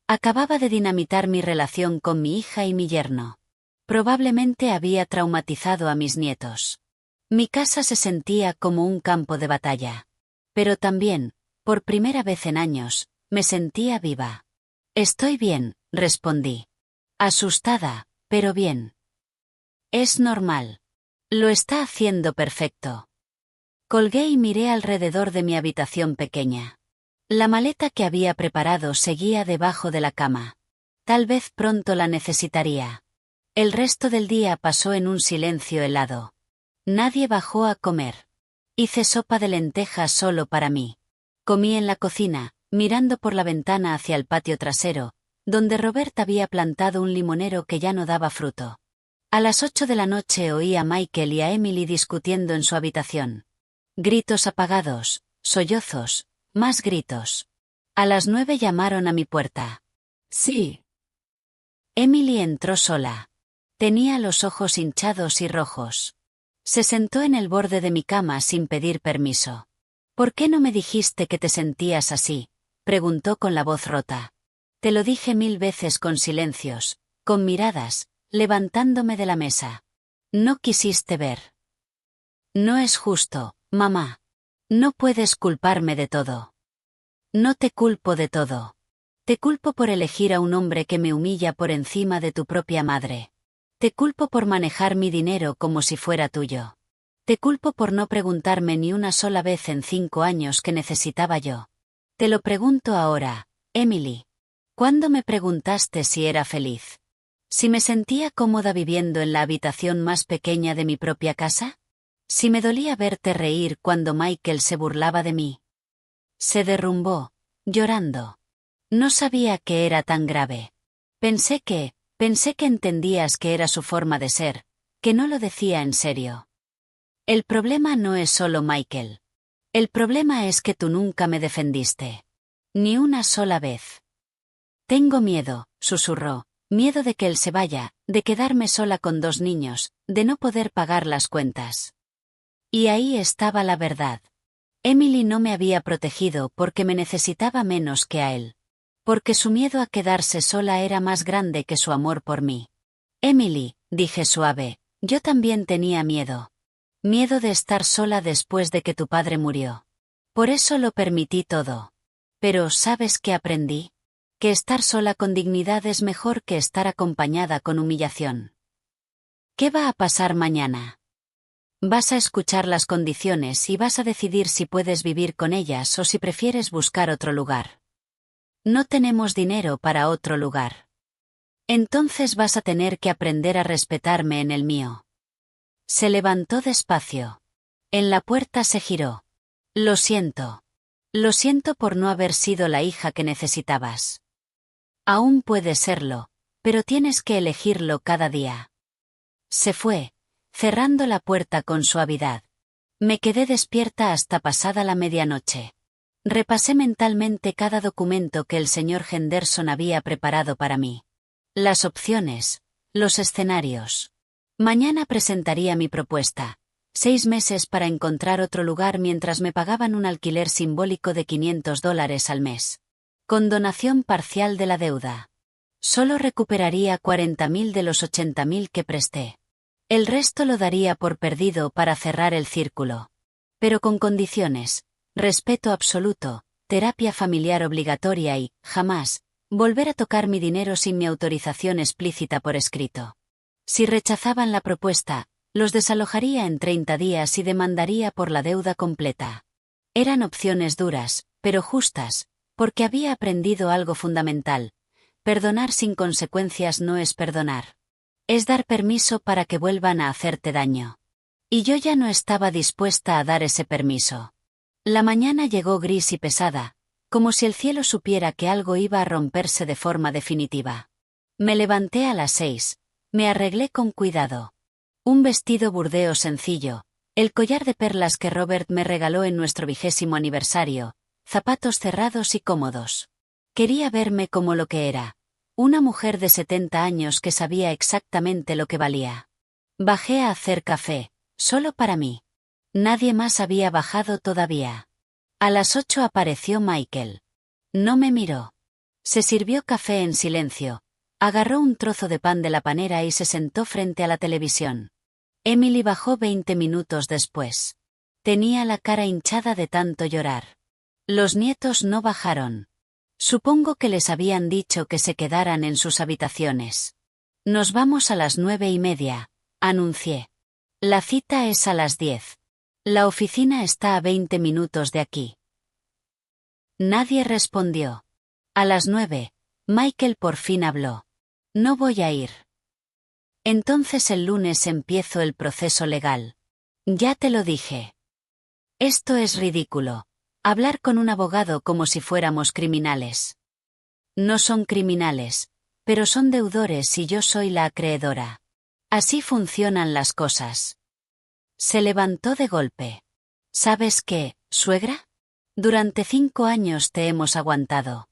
Acababa de dinamitar mi relación con mi hija y mi yerno. Probablemente había traumatizado a mis nietos. Mi casa se sentía como un campo de batalla. Pero también, por primera vez en años, me sentía viva. Estoy bien, respondí. Asustada, pero bien. Es normal. Lo está haciendo perfecto. Colgué y miré alrededor de mi habitación pequeña. La maleta que había preparado seguía debajo de la cama. Tal vez pronto la necesitaría. El resto del día pasó en un silencio helado. Nadie bajó a comer. Hice sopa de lentejas solo para mí. Comí en la cocina, mirando por la ventana hacia el patio trasero, donde Robert había plantado un limonero que ya no daba fruto. A las 8 de la noche oí a Michael y a Emily discutiendo en su habitación. Gritos apagados, sollozos, más gritos. A las 9 llamaron a mi puerta. Sí. Emily entró sola. Tenía los ojos hinchados y rojos. Se sentó en el borde de mi cama sin pedir permiso. ¿Por qué no me dijiste que te sentías así?, preguntó con la voz rota. Te lo dije 1000 veces con silencios, con miradas, levantándome de la mesa. No quisiste ver. No es justo, mamá. No puedes culparme de todo. No te culpo de todo. Te culpo por elegir a un hombre que me humilla por encima de tu propia madre. Te culpo por manejar mi dinero como si fuera tuyo. Te culpo por no preguntarme ni una sola vez en 5 años qué necesitaba yo. Te lo pregunto ahora, Emily. ¿Cuándo me preguntaste si era feliz? ¿Si me sentía cómoda viviendo en la habitación más pequeña de mi propia casa? ¿Si me dolía verte reír cuando Michael se burlaba de mí? Se derrumbó, llorando. No sabía que era tan grave. Pensé que entendías que era su forma de ser, que no lo decía en serio. El problema no es solo Michael. El problema es que tú nunca me defendiste. Ni una sola vez. Tengo miedo, susurró, miedo de que él se vaya, de quedarme sola con 2 niños, de no poder pagar las cuentas. Y ahí estaba la verdad. Emily no me había protegido porque me necesitaba menos que a él. Porque su miedo a quedarse sola era más grande que su amor por mí. Emily, dije suave, yo también tenía miedo. Miedo de estar sola después de que tu padre murió. Por eso lo permití todo. Pero ¿sabes qué aprendí? Que estar sola con dignidad es mejor que estar acompañada con humillación. ¿Qué va a pasar mañana? Vas a escuchar las condiciones y vas a decidir si puedes vivir con ellas o si prefieres buscar otro lugar. No tenemos dinero para otro lugar. Entonces vas a tener que aprender a respetarme en el mío. Se levantó despacio. En la puerta se giró. Lo siento. Lo siento por no haber sido la hija que necesitabas. Aún puedes serlo, pero tienes que elegirlo cada día. Se fue, cerrando la puerta con suavidad. Me quedé despierta hasta pasada la medianoche. Repasé mentalmente cada documento que el señor Henderson había preparado para mí. Las opciones, los escenarios. Mañana presentaría mi propuesta. 6 meses para encontrar otro lugar mientras me pagaban un alquiler simbólico de $500 al mes. Condonación parcial de la deuda. Solo recuperaría 40.000 de los 80.000 que presté. El resto lo daría por perdido para cerrar el círculo. Pero con condiciones: respeto absoluto, terapia familiar obligatoria y, jamás, volver a tocar mi dinero sin mi autorización explícita por escrito. Si rechazaban la propuesta, los desalojaría en 30 días y demandaría por la deuda completa. Eran opciones duras, pero justas, porque había aprendido algo fundamental: perdonar sin consecuencias no es perdonar. Es dar permiso para que vuelvan a hacerte daño. Y yo ya no estaba dispuesta a dar ese permiso. La mañana llegó gris y pesada, como si el cielo supiera que algo iba a romperse de forma definitiva. Me levanté a las 6, me arreglé con cuidado. Un vestido burdeo sencillo, el collar de perlas que Robert me regaló en nuestro 20º aniversario, zapatos cerrados y cómodos. Quería verme como lo que era, una mujer de 70 años que sabía exactamente lo que valía. Bajé a hacer café, solo para mí. Nadie más había bajado todavía. A las 8 apareció Michael. No me miró. Se sirvió café en silencio, agarró un trozo de pan de la panera y se sentó frente a la televisión. Emily bajó 20 minutos después. Tenía la cara hinchada de tanto llorar. Los nietos no bajaron. Supongo que les habían dicho que se quedaran en sus habitaciones. Nos vamos a las 9:30, anuncié. La cita es a las 10. La oficina está a 20 minutos de aquí. Nadie respondió. A las 9, Michael por fin habló. No voy a ir. Entonces el lunes empiezo el proceso legal. Ya te lo dije. Esto es ridículo. Hablar con un abogado como si fuéramos criminales. No son criminales, pero son deudores y yo soy la acreedora. Así funcionan las cosas. Se levantó de golpe. ¿Sabes qué, suegra? Durante 5 años te hemos aguantado.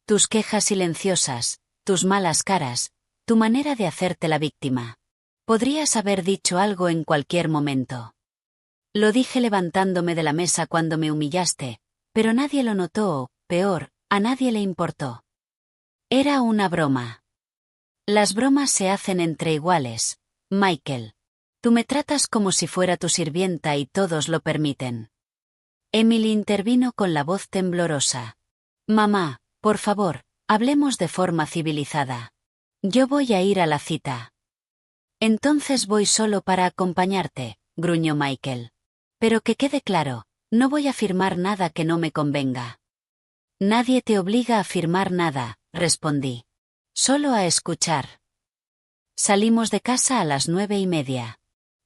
Tus quejas silenciosas, tus malas caras, tu manera de hacerte la víctima. Podrías haber dicho algo en cualquier momento. Lo dije levantándome de la mesa cuando me humillaste, pero nadie lo notó o, peor, a nadie le importó. Era una broma. Las bromas se hacen entre iguales, Michael. Tú me tratas como si fuera tu sirvienta y todos lo permiten. Emily intervino con la voz temblorosa. Mamá, por favor, hablemos de forma civilizada. Yo voy a ir a la cita. Entonces voy solo para acompañarte, gruñó Michael. Pero que quede claro, no voy a firmar nada que no me convenga. Nadie te obliga a firmar nada, respondí. Solo a escuchar. Salimos de casa a las 9:30.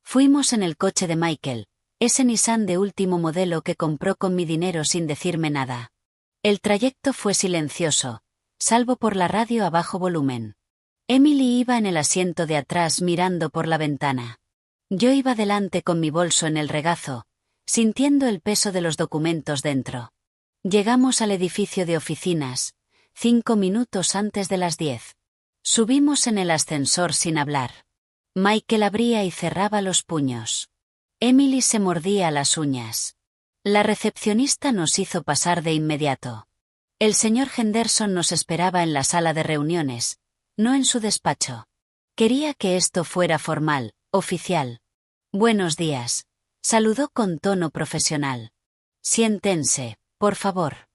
Fuimos en el coche de Michael, ese Nissan de último modelo que compró con mi dinero sin decirme nada. El trayecto fue silencioso, salvo por la radio a bajo volumen. Emily iba en el asiento de atrás mirando por la ventana. Yo iba delante con mi bolso en el regazo, sintiendo el peso de los documentos dentro. Llegamos al edificio de oficinas, 5 minutos antes de las 10. Subimos en el ascensor sin hablar. Michael abría y cerraba los puños. Emily se mordía las uñas. La recepcionista nos hizo pasar de inmediato. El señor Henderson nos esperaba en la sala de reuniones, no en su despacho. Quería que esto fuera formal, oficial. Buenos días. Saludó con tono profesional. Siéntense, por favor.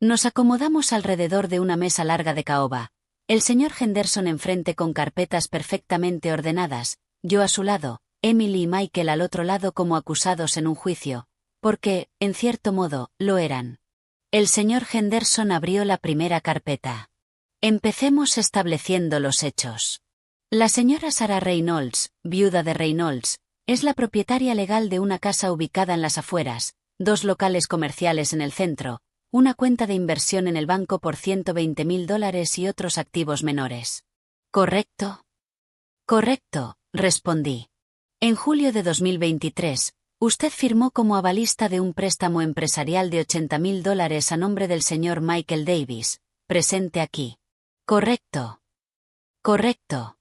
Nos acomodamos alrededor de una mesa larga de caoba. El señor Henderson enfrente con carpetas perfectamente ordenadas, yo a su lado, Emily y Michael al otro lado como acusados en un juicio, porque, en cierto modo, lo eran. El señor Henderson abrió la primera carpeta. Empecemos estableciendo los hechos. La señora Sarah Reynolds, viuda de Reynolds, es la propietaria legal de una casa ubicada en las afueras, 2 locales comerciales en el centro, una cuenta de inversión en el banco por $120.000 y otros activos menores. ¿Correcto? Correcto, respondí. En julio de 2023, Usted firmó como avalista de un préstamo empresarial de $80.000 a nombre del señor Michael Davis, presente aquí. Correcto. Correcto.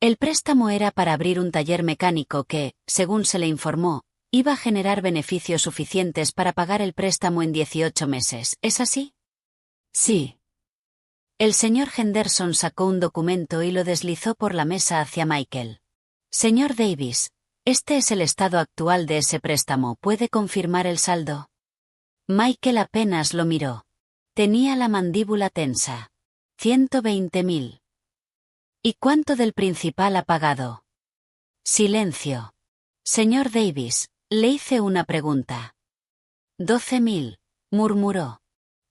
El préstamo era para abrir un taller mecánico que, según se le informó, iba a generar beneficios suficientes para pagar el préstamo en 18 meses, ¿es así? Sí. El señor Henderson sacó un documento y lo deslizó por la mesa hacia Michael. Señor Davis, este es el estado actual de ese préstamo, ¿puede confirmar el saldo? Michael apenas lo miró. Tenía la mandíbula tensa. 120.000. ¿Y cuánto del principal ha pagado? Silencio. Señor Davis, le hice una pregunta. 12.000, murmuró.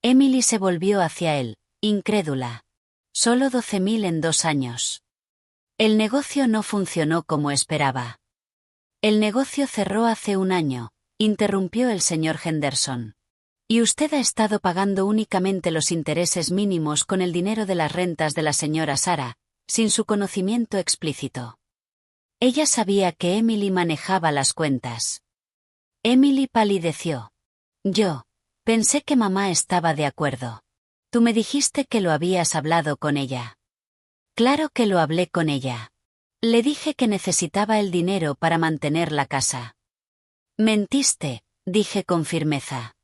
Emily se volvió hacia él, incrédula. Solo 12.000 en 2 años. El negocio no funcionó como esperaba. El negocio cerró hace 1 año, interrumpió el señor Henderson. Y usted ha estado pagando únicamente los intereses mínimos con el dinero de las rentas de la señora Sarah, sin su conocimiento explícito. Ella sabía que Emily manejaba las cuentas. Emily palideció. Yo pensé que mamá estaba de acuerdo. Tú me dijiste que lo habías hablado con ella. Claro que lo hablé con ella. Le dije que necesitaba el dinero para mantener la casa. Mentiste, dije con firmeza.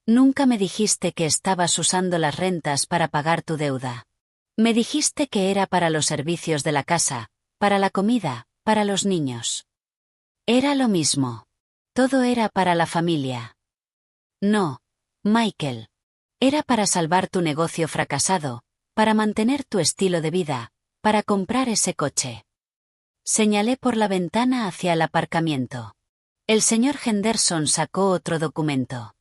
Nunca me dijiste que estabas usando las rentas para pagar tu deuda. Me dijiste que era para los servicios de la casa, para la comida, para los niños. Era lo mismo. Todo era para la familia. No, Michael. Era para salvar tu negocio fracasado, para mantener tu estilo de vida, para comprar ese coche. Señalé por la ventana hacia el aparcamiento. El señor Henderson sacó otro documento.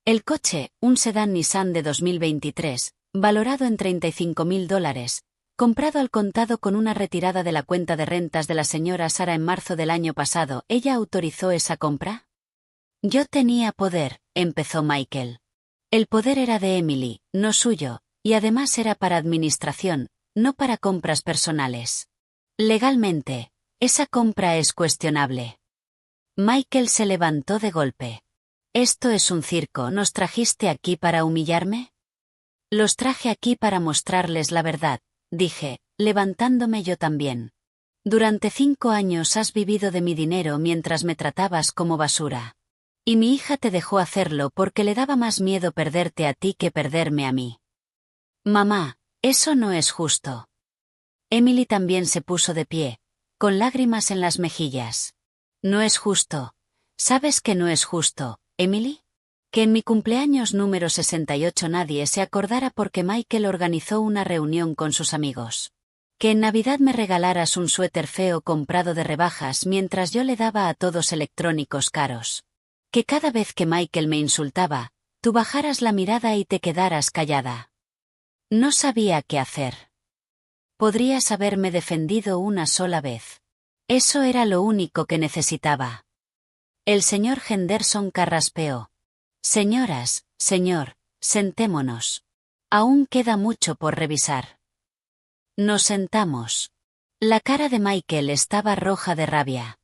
El coche, un sedán Nissan de 2023, valorado en $35.000, comprado al contado con una retirada de la cuenta de rentas de la señora Sarah en marzo del año pasado. ¿Ella autorizó esa compra? Yo tenía poder, empezó Michael. El poder era de Emily, no suyo, y además era para administración, no para compras personales. Legalmente, esa compra es cuestionable. Michael se levantó de golpe. Esto es un circo, ¿nos trajiste aquí para humillarme? Los traje aquí para mostrarles la verdad, dije, levantándome yo también. Durante 5 años has vivido de mi dinero mientras me tratabas como basura. Y mi hija te dejó hacerlo porque le daba más miedo perderte a ti que perderme a mí. Mamá, eso no es justo. Emily también se puso de pie, con lágrimas en las mejillas. No es justo. ¿Sabes que no es justo, Emily? Que en mi cumpleaños número 68 nadie se acordara porque Michael organizó una reunión con sus amigos. Que en Navidad me regalaras un suéter feo comprado de rebajas mientras yo le daba a todos electrónicos caros. Que cada vez que Michael me insultaba, tú bajaras la mirada y te quedaras callada. No sabía qué hacer. Podrías haberme defendido una sola vez. Eso era lo único que necesitaba. El señor Henderson carraspeó. Señoras, señor, sentémonos. Aún queda mucho por revisar. Nos sentamos. La cara de Michael estaba roja de rabia.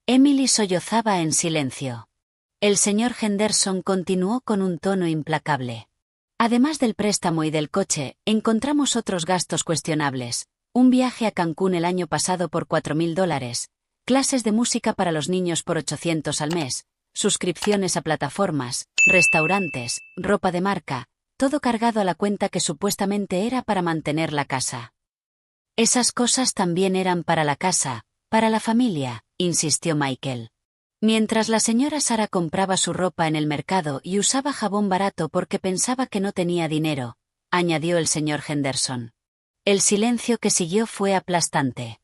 Emily sollozaba en silencio. El señor Henderson continuó con un tono implacable. Además del préstamo y del coche, encontramos otros gastos cuestionables. Un viaje a Cancún el año pasado por $4.000, clases de música para los niños por 800 al mes, suscripciones a plataformas, restaurantes, ropa de marca, todo cargado a la cuenta que supuestamente era para mantener la casa. Esas cosas también eran para la casa, para la familia, insistió Michael. Mientras la señora Sarah compraba su ropa en el mercado y usaba jabón barato porque pensaba que no tenía dinero, añadió el señor Henderson. El silencio que siguió fue aplastante.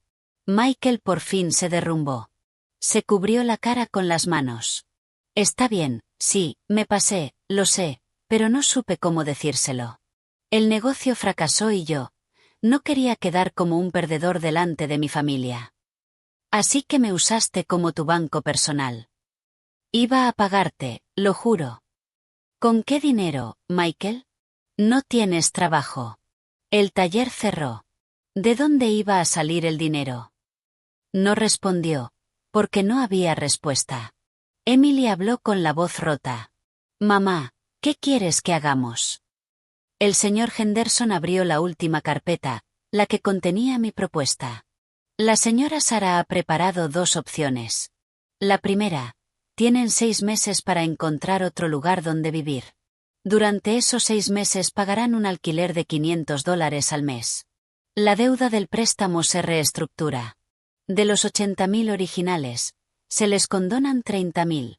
Michael por fin se derrumbó. Se cubrió la cara con las manos. Está bien, sí, me pasé, lo sé, pero no supe cómo decírselo. El negocio fracasó y yo no quería quedar como un perdedor delante de mi familia. Así que me usaste como tu banco personal. Iba a pagarte, lo juro. ¿Con qué dinero, Michael? No tienes trabajo. El taller cerró. ¿De dónde iba a salir el dinero? No respondió, porque no había respuesta. Emily habló con la voz rota. Mamá, ¿qué quieres que hagamos? El señor Henderson abrió la última carpeta, la que contenía mi propuesta. La señora Sarah ha preparado 2 opciones. La primera, tienen 6 meses para encontrar otro lugar donde vivir. Durante esos 6 meses pagarán un alquiler de $500 al mes. La deuda del préstamo se reestructura. De los 80.000 originales, se les condonan 30.000.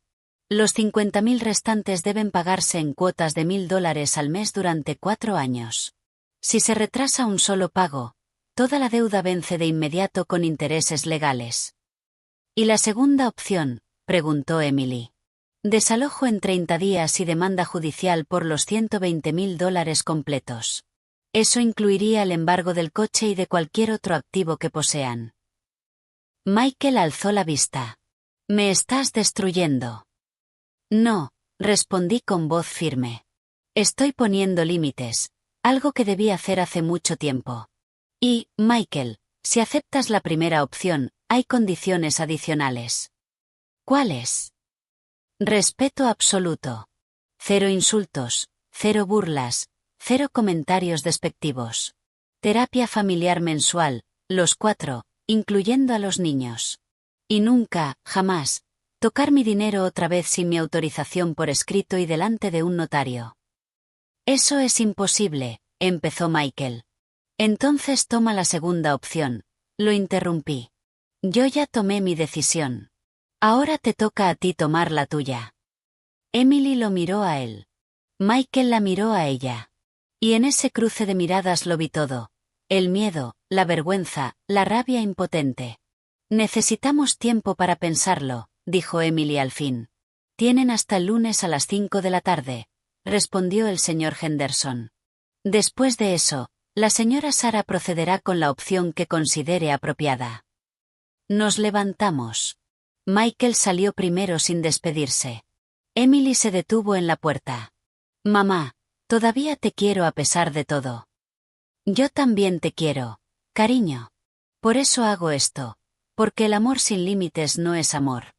Los 50.000 restantes deben pagarse en cuotas de $1.000 al mes durante 4 años. Si se retrasa un solo pago, toda la deuda vence de inmediato con intereses legales. ¿Y la segunda opción?, preguntó Emily. Desalojo en 30 días y demanda judicial por los $120.000 completos. Eso incluiría el embargo del coche y de cualquier otro activo que posean. Michael alzó la vista. «Me estás destruyendo». «No», respondí con voz firme. «Estoy poniendo límites, algo que debí hacer hace mucho tiempo. Y, Michael, si aceptas la primera opción, hay condiciones adicionales». «¿Cuáles?» «Respeto absoluto. 0 insultos, 0 burlas, 0 comentarios despectivos. Terapia familiar mensual, los 4, incluyendo a los niños. Y nunca, jamás, tocar mi dinero otra vez sin mi autorización por escrito y delante de un notario». «Eso es imposible», empezó Michael. «Entonces toma la segunda opción», lo interrumpí. «Yo ya tomé mi decisión. Ahora te toca a ti tomar la tuya». Emily lo miró a él. Michael la miró a ella. Y en ese cruce de miradas lo vi todo: el miedo, la vergüenza, la rabia impotente. «Necesitamos tiempo para pensarlo», dijo Emily al fin. «Tienen hasta el lunes a las 5 de la tarde», respondió el señor Henderson. «Después de eso, la señora Sarah procederá con la opción que considere apropiada». Nos levantamos. Michael salió primero sin despedirse. Emily se detuvo en la puerta. «Mamá, todavía te quiero a pesar de todo». «Yo también te quiero, cariño. Por eso hago esto, porque el amor sin límites no es amor.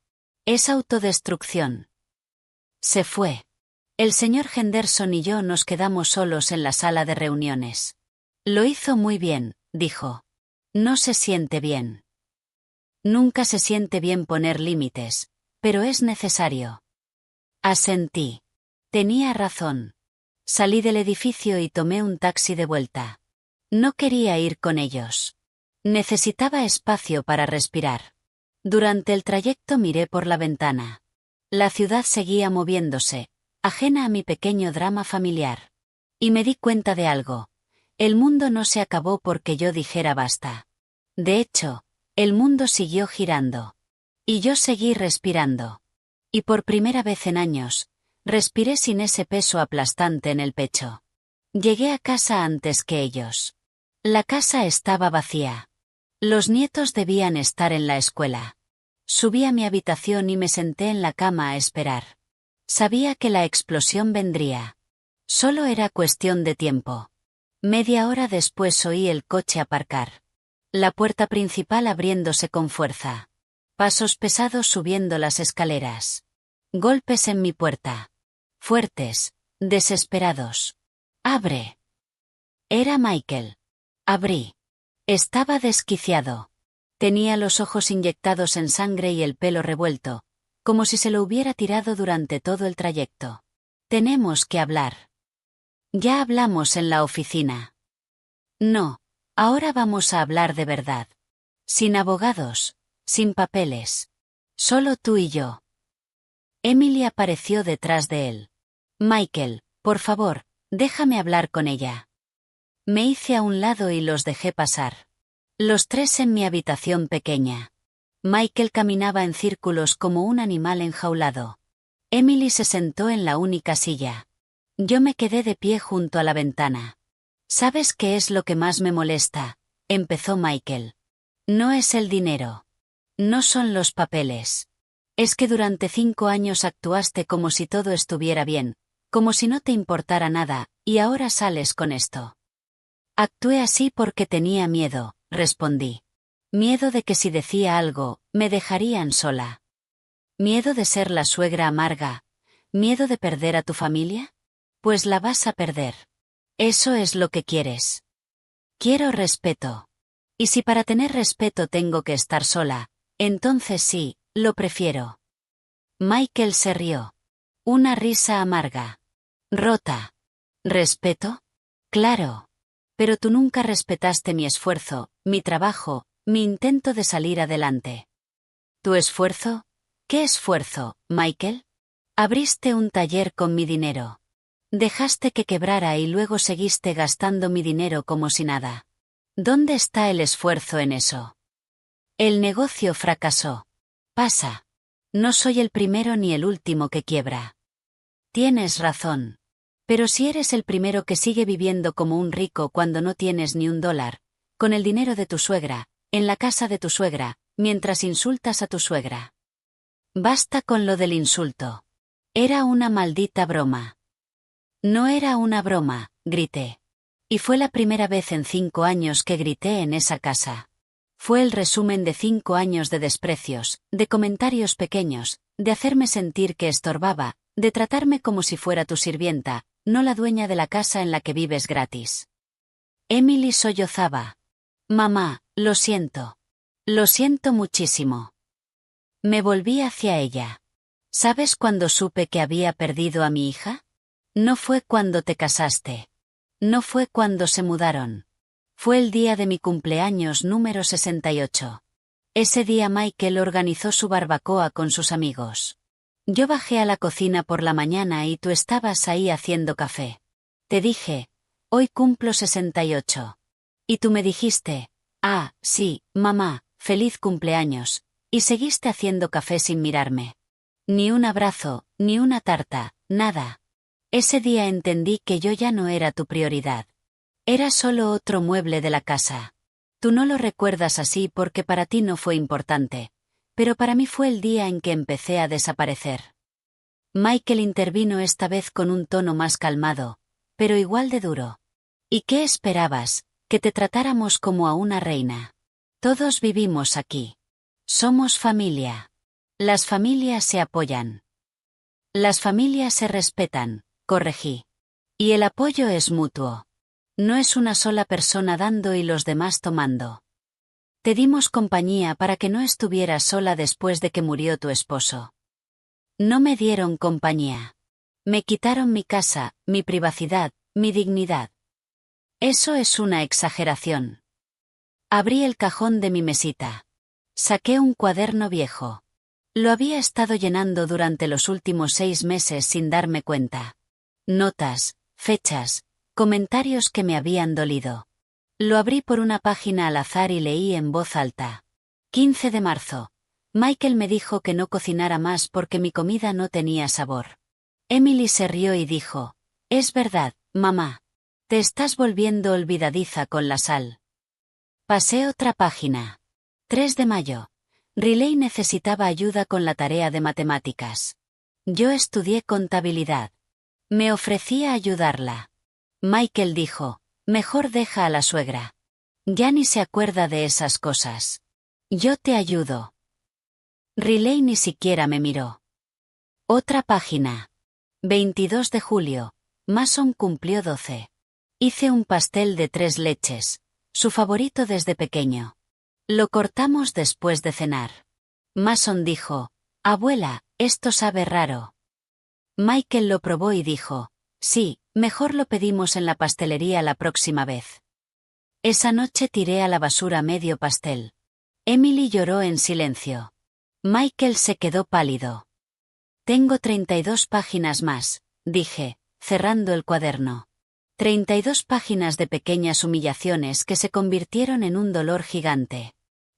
Es autodestrucción». Se fue. El señor Henderson y yo nos quedamos solos en la sala de reuniones. «Lo hizo muy bien», dijo. «No se siente bien. Nunca se siente bien poner límites, pero es necesario». Asentí. Tenía razón. Salí del edificio y tomé un taxi de vuelta. No quería ir con ellos. Necesitaba espacio para respirar. Durante el trayecto miré por la ventana. La ciudad seguía moviéndose, ajena a mi pequeño drama familiar. Y me di cuenta de algo. El mundo no se acabó porque yo dijera basta. De hecho, el mundo siguió girando. Y yo seguí respirando. Y por primera vez en años, respiré sin ese peso aplastante en el pecho. Llegué a casa antes que ellos. La casa estaba vacía. Los nietos debían estar en la escuela. Subí a mi habitación y me senté en la cama a esperar. Sabía que la explosión vendría. Solo era cuestión de tiempo. Media hora después oí el coche aparcar. La puerta principal abriéndose con fuerza. Pasos pesados subiendo las escaleras. Golpes en mi puerta. Fuertes, desesperados. «¡Abre!». Era Michael. Abrí. Estaba desquiciado. Tenía los ojos inyectados en sangre y el pelo revuelto, como si se lo hubiera tirado durante todo el trayecto. «Tenemos que hablar». «Ya hablamos en la oficina». «No, ahora vamos a hablar de verdad. Sin abogados, sin papeles. Solo tú y yo». Emily apareció detrás de él. «Michael, por favor, déjame hablar con ella». Me hice a un lado y los dejé pasar. Los 3 en mi habitación pequeña. Michael caminaba en círculos como un animal enjaulado. Emily se sentó en la única silla. Yo me quedé de pie junto a la ventana. «¿Sabes qué es lo que más me molesta?», empezó Michael. «No es el dinero. No son los papeles. Es que durante 5 años actuaste como si todo estuviera bien, como si no te importara nada, y ahora sales con esto». «Actué así porque tenía miedo», respondí. «Miedo de que si decía algo, me dejarían sola». ¿Miedo de ser la suegra amarga? ¿Miedo de perder a tu familia? Pues la vas a perder. Eso es lo que quieres. Quiero respeto. Y si para tener respeto tengo que estar sola, entonces sí, lo prefiero. Michael se rió. Una risa amarga. Rota. ¿Respeto? Claro. Pero tú nunca respetaste mi esfuerzo, mi trabajo, mi intento de salir adelante. ¿Tu esfuerzo? ¿Qué esfuerzo, Michael? Abriste un taller con mi dinero. Dejaste que quebrara y luego seguiste gastando mi dinero como si nada. ¿Dónde está el esfuerzo en eso? El negocio fracasó. Pasa. No soy el primero ni el último que quiebra. Tienes razón. Pero si eres el primero que sigue viviendo como un rico cuando no tienes ni $1, con el dinero de tu suegra, en la casa de tu suegra, mientras insultas a tu suegra. Basta con lo del insulto. Era una maldita broma. No era una broma, grité. Y fue la primera vez en 5 años que grité en esa casa. Fue el resumen de 5 años de desprecios, de comentarios pequeños, de hacerme sentir que estorbaba, de tratarme como si fuera tu sirvienta, no la dueña de la casa en la que vives gratis. Emily sollozaba. Mamá, lo siento. Lo siento muchísimo. Me volví hacia ella. ¿Sabes cuándo supe que había perdido a mi hija? No fue cuando te casaste. No fue cuando se mudaron. Fue el día de mi cumpleaños número 68. Ese día Michael organizó su barbacoa con sus amigos. Yo bajé a la cocina por la mañana y tú estabas ahí haciendo café. Te dije, hoy cumplo 68. Y tú me dijiste, ah, sí, mamá, feliz cumpleaños, y seguiste haciendo café sin mirarme. Ni un abrazo, ni una tarta, nada. Ese día entendí que yo ya no era tu prioridad. Era solo otro mueble de la casa. Tú no lo recuerdas así porque para ti no fue importante, pero para mí fue el día en que empecé a desaparecer. Michael intervino esta vez con un tono más calmado, pero igual de duro. ¿Y qué esperabas? Que te tratáramos como a una reina. Todos vivimos aquí. Somos familia. Las familias se apoyan. Las familias se respetan, corregí. Y el apoyo es mutuo. No es una sola persona dando y los demás tomando. Te dimos compañía para que no estuvieras sola después de que murió tu esposo. No me dieron compañía. Me quitaron mi casa, mi privacidad, mi dignidad. Eso es una exageración. Abrí el cajón de mi mesita. Saqué un cuaderno viejo. Lo había estado llenando durante los últimos 6 meses sin darme cuenta. Notas, fechas, comentarios que me habían dolido. Lo abrí por una página al azar y leí en voz alta. 15 de marzo. Michael me dijo que no cocinara más porque mi comida no tenía sabor. Emily se rió y dijo, es verdad, mamá. Te estás volviendo olvidadiza con la sal. Pasé otra página. 3 de mayo. Riley necesitaba ayuda con la tarea de matemáticas. Yo estudié contabilidad. Me ofrecí a ayudarla. Michael dijo, mejor deja a la suegra. Ya ni se acuerda de esas cosas. Yo te ayudo. Riley ni siquiera me miró. Otra página. 22 de julio. Mason cumplió 12. Hice un pastel de 3 leches, su favorito desde pequeño. Lo cortamos después de cenar. Mason dijo, abuela, esto sabe raro. Michael lo probó y dijo, sí, mejor lo pedimos en la pastelería la próxima vez. Esa noche tiré a la basura medio pastel. Emily lloró en silencio. Michael se quedó pálido. Tengo 32 páginas más, dije, cerrando el cuaderno. 32 páginas de pequeñas humillaciones que se convirtieron en un dolor gigante.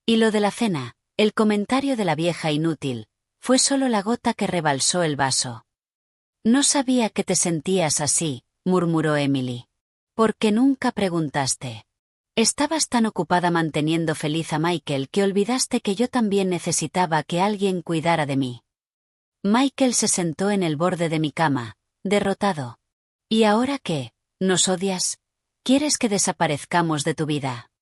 Y lo de la cena, el comentario de la vieja inútil, fue solo la gota que rebalsó el vaso. No sabía que te sentías así, murmuró Emily. Porque nunca preguntaste. Estabas tan ocupada manteniendo feliz a Michael que olvidaste que yo también necesitaba que alguien cuidara de mí. Michael se sentó en el borde de mi cama, derrotado. ¿Y ahora qué? ¿Nos odias? ¿Quieres que desaparezcamos de tu vida?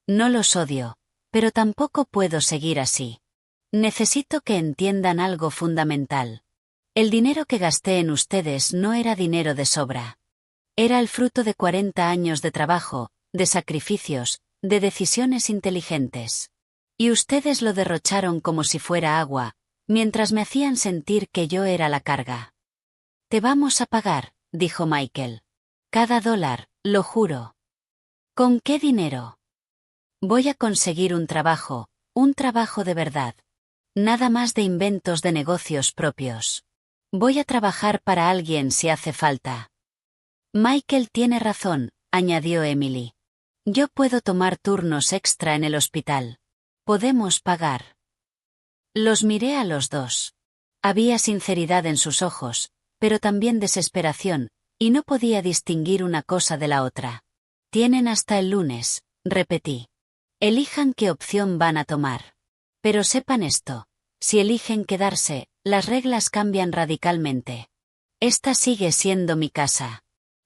No los odio, pero tampoco puedo seguir así. Necesito que entiendan algo fundamental. El dinero que gasté en ustedes no era dinero de sobra. Era el fruto de 40 años de trabajo, de sacrificios, de decisiones inteligentes. Y ustedes lo derrocharon como si fuera agua, mientras me hacían sentir que yo era la carga. Te vamos a pagar, dijo Michael. Cada dólar, lo juro. ¿Con qué dinero? Voy a conseguir un trabajo de verdad. Nada más de inventos de negocios propios. Voy a trabajar para alguien si hace falta. Michael tiene razón, añadió Emily. Yo puedo tomar turnos extra en el hospital. Podemos pagar. Los miré a los dos. Había sinceridad en sus ojos, pero también desesperación, y no podía distinguir una cosa de la otra. Tienen hasta el lunes, repetí. Elijan qué opción van a tomar. Pero sepan esto, si eligen quedarse, las reglas cambian radicalmente. Esta sigue siendo mi casa.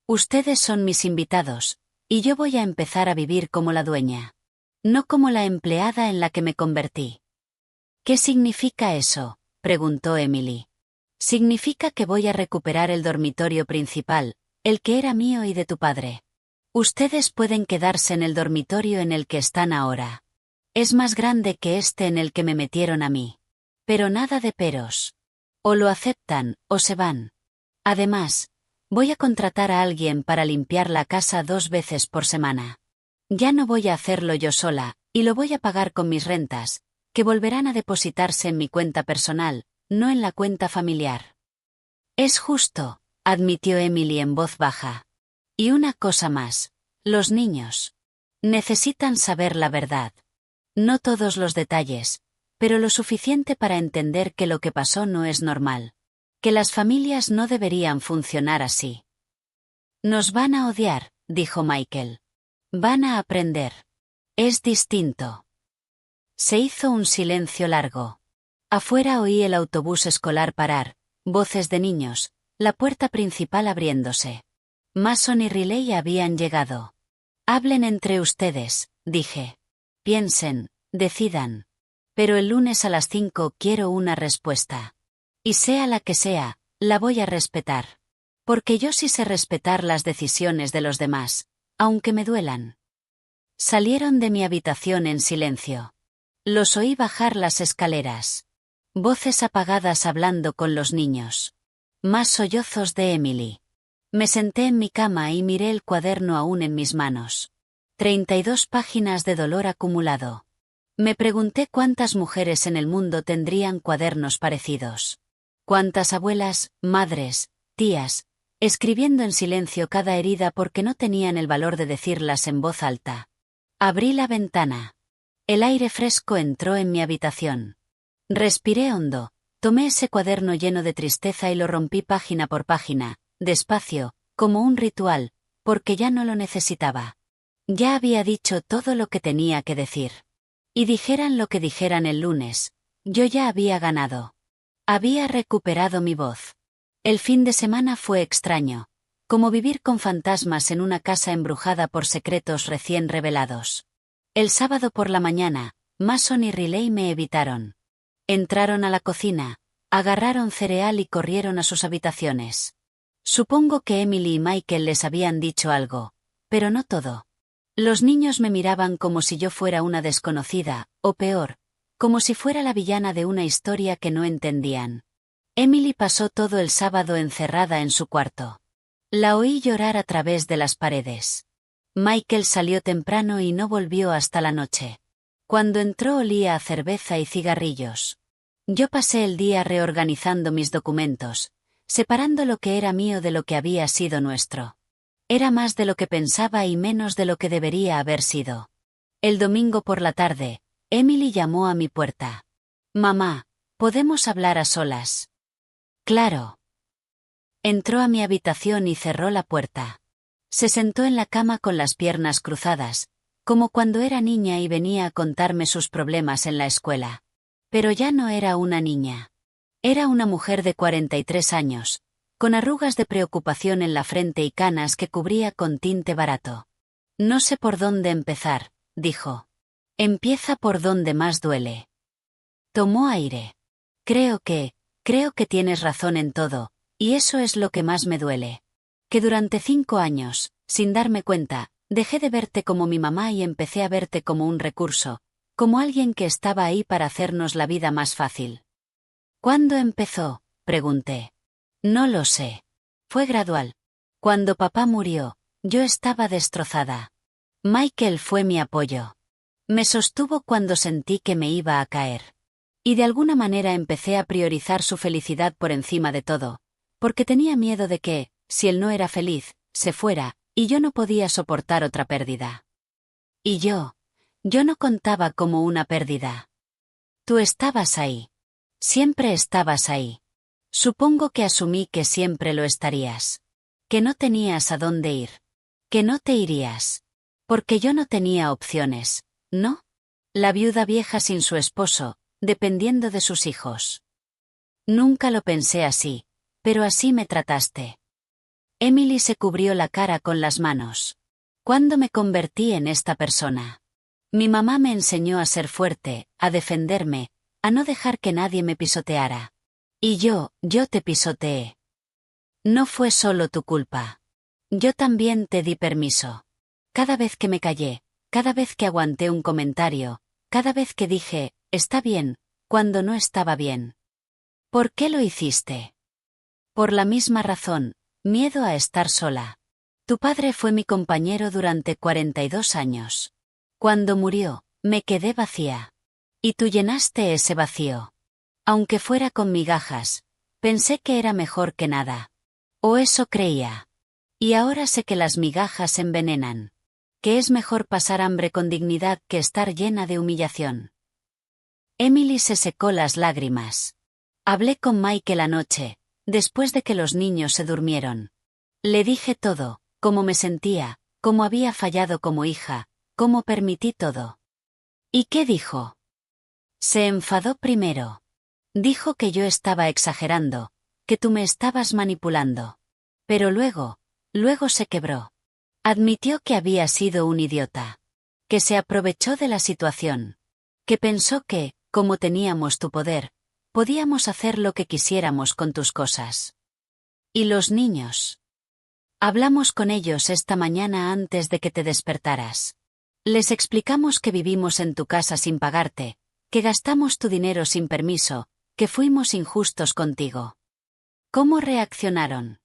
Ustedes son mis invitados, y yo voy a empezar a vivir como la dueña. No como la empleada en la que me convertí. ¿Qué significa eso?, preguntó Emily. Significa que voy a recuperar el dormitorio principal, el que era mío y de tu padre. Ustedes pueden quedarse en el dormitorio en el que están ahora. Es más grande que este en el que me metieron a mí. Pero nada de peros. O lo aceptan, o se van. Además, voy a contratar a alguien para limpiar la casa 2 veces por semana. Ya no voy a hacerlo yo sola, y lo voy a pagar con mis rentas, que volverán a depositarse en mi cuenta personal, no en la cuenta familiar. Es justo, admitió Emily en voz baja. Y una cosa más, los niños. Necesitan saber la verdad. No todos los detalles, pero lo suficiente para entender que lo que pasó no es normal. Que las familias no deberían funcionar así. Nos van a odiar, dijo Michael. Van a aprender. Es distinto. Se hizo un silencio largo. Afuera oí el autobús escolar parar, voces de niños, la puerta principal abriéndose. Mason y Riley habían llegado. Hablen entre ustedes, dije. Piensen, decidan. Pero el lunes a las 5 quiero una respuesta. Y sea la que sea, la voy a respetar. Porque yo sí sé respetar las decisiones de los demás, aunque me duelan. Salieron de mi habitación en silencio. Los oí bajar las escaleras. Voces apagadas hablando con los niños. Más sollozos de Emily. Me senté en mi cama y miré el cuaderno aún en mis manos. 32 páginas de dolor acumulado. Me pregunté cuántas mujeres en el mundo tendrían cuadernos parecidos. Cuántas abuelas, madres, tías, escribiendo en silencio cada herida porque no tenían el valor de decirlas en voz alta. Abrí la ventana. El aire fresco entró en mi habitación. Respiré hondo, tomé ese cuaderno lleno de tristeza y lo rompí página por página, despacio, como un ritual, porque ya no lo necesitaba. Ya había dicho todo lo que tenía que decir. Y dijeran lo que dijeran el lunes, yo ya había ganado. Había recuperado mi voz. El fin de semana fue extraño, como vivir con fantasmas en una casa embrujada por secretos recién revelados. El sábado por la mañana, Mason y Riley me evitaron. Entraron a la cocina, agarraron cereal y corrieron a sus habitaciones. Supongo que Emily y Michael les habían dicho algo, pero no todo. Los niños me miraban como si yo fuera una desconocida, o peor, como si fuera la villana de una historia que no entendían. Emily pasó todo el sábado encerrada en su cuarto. La oí llorar a través de las paredes. Michael salió temprano y no volvió hasta la noche. Cuando entró olía a cerveza y cigarrillos. Yo pasé el día reorganizando mis documentos, separando lo que era mío de lo que había sido nuestro. Era más de lo que pensaba y menos de lo que debería haber sido. El domingo por la tarde, Emily llamó a mi puerta. Mamá, ¿podemos hablar a solas? Claro. Entró a mi habitación y cerró la puerta. Se sentó en la cama con las piernas cruzadas, como cuando era niña y venía a contarme sus problemas en la escuela. Pero ya no era una niña. Era una mujer de 43 años, con arrugas de preocupación en la frente y canas que cubría con tinte barato. No sé por dónde empezar, dijo. Empieza por donde más duele. Tomó aire. Creo que tienes razón en todo, y eso es lo que más me duele. Que durante 5 años, sin darme cuenta, dejé de verte como mi mamá y empecé a verte como un recurso, como alguien que estaba ahí para hacernos la vida más fácil. ¿Cuándo empezó?, pregunté. No lo sé. Fue gradual. Cuando papá murió, yo estaba destrozada. Michael fue mi apoyo. Me sostuvo cuando sentí que me iba a caer. Y de alguna manera empecé a priorizar su felicidad por encima de todo, porque tenía miedo de que, si él no era feliz, se fuera, y yo no podía soportar otra pérdida. Y yo no contaba como una pérdida. Tú estabas ahí. Siempre estabas ahí. Supongo que asumí que siempre lo estarías. Que no tenías a dónde ir. Que no te irías. Porque yo no tenía opciones, ¿no? La viuda vieja sin su esposo, dependiendo de sus hijos. Nunca lo pensé así, pero así me trataste. Emily se cubrió la cara con las manos. ¿Cuándo me convertí en esta persona? Mi mamá me enseñó a ser fuerte, a defenderme, a no dejar que nadie me pisoteara. Y yo te pisoteé. No fue solo tu culpa. Yo también te di permiso. Cada vez que me callé, cada vez que aguanté un comentario, cada vez que dije, está bien, cuando no estaba bien. ¿Por qué lo hiciste? Por la misma razón, miedo a estar sola. Tu padre fue mi compañero durante 42 años. Cuando murió, me quedé vacía. Y tú llenaste ese vacío. Aunque fuera con migajas, pensé que era mejor que nada. O eso creía. Y ahora sé que las migajas envenenan. Que es mejor pasar hambre con dignidad que estar llena de humillación. Emily se secó las lágrimas. Hablé con Michael anoche, después de que los niños se durmieron. Le dije todo, cómo me sentía, cómo había fallado como hija, cómo permití todo. ¿Y qué dijo? Se enfadó primero. Dijo que yo estaba exagerando, que tú me estabas manipulando. Pero luego se quebró. Admitió que había sido un idiota. Que se aprovechó de la situación. Que pensó que, como teníamos tu poder, podíamos hacer lo que quisiéramos con tus cosas. ¿Y los niños? Hablamos con ellos esta mañana antes de que te despertaras. Les explicamos que vivimos en tu casa sin pagarte, que gastamos tu dinero sin permiso, que fuimos injustos contigo. ¿Cómo reaccionaron?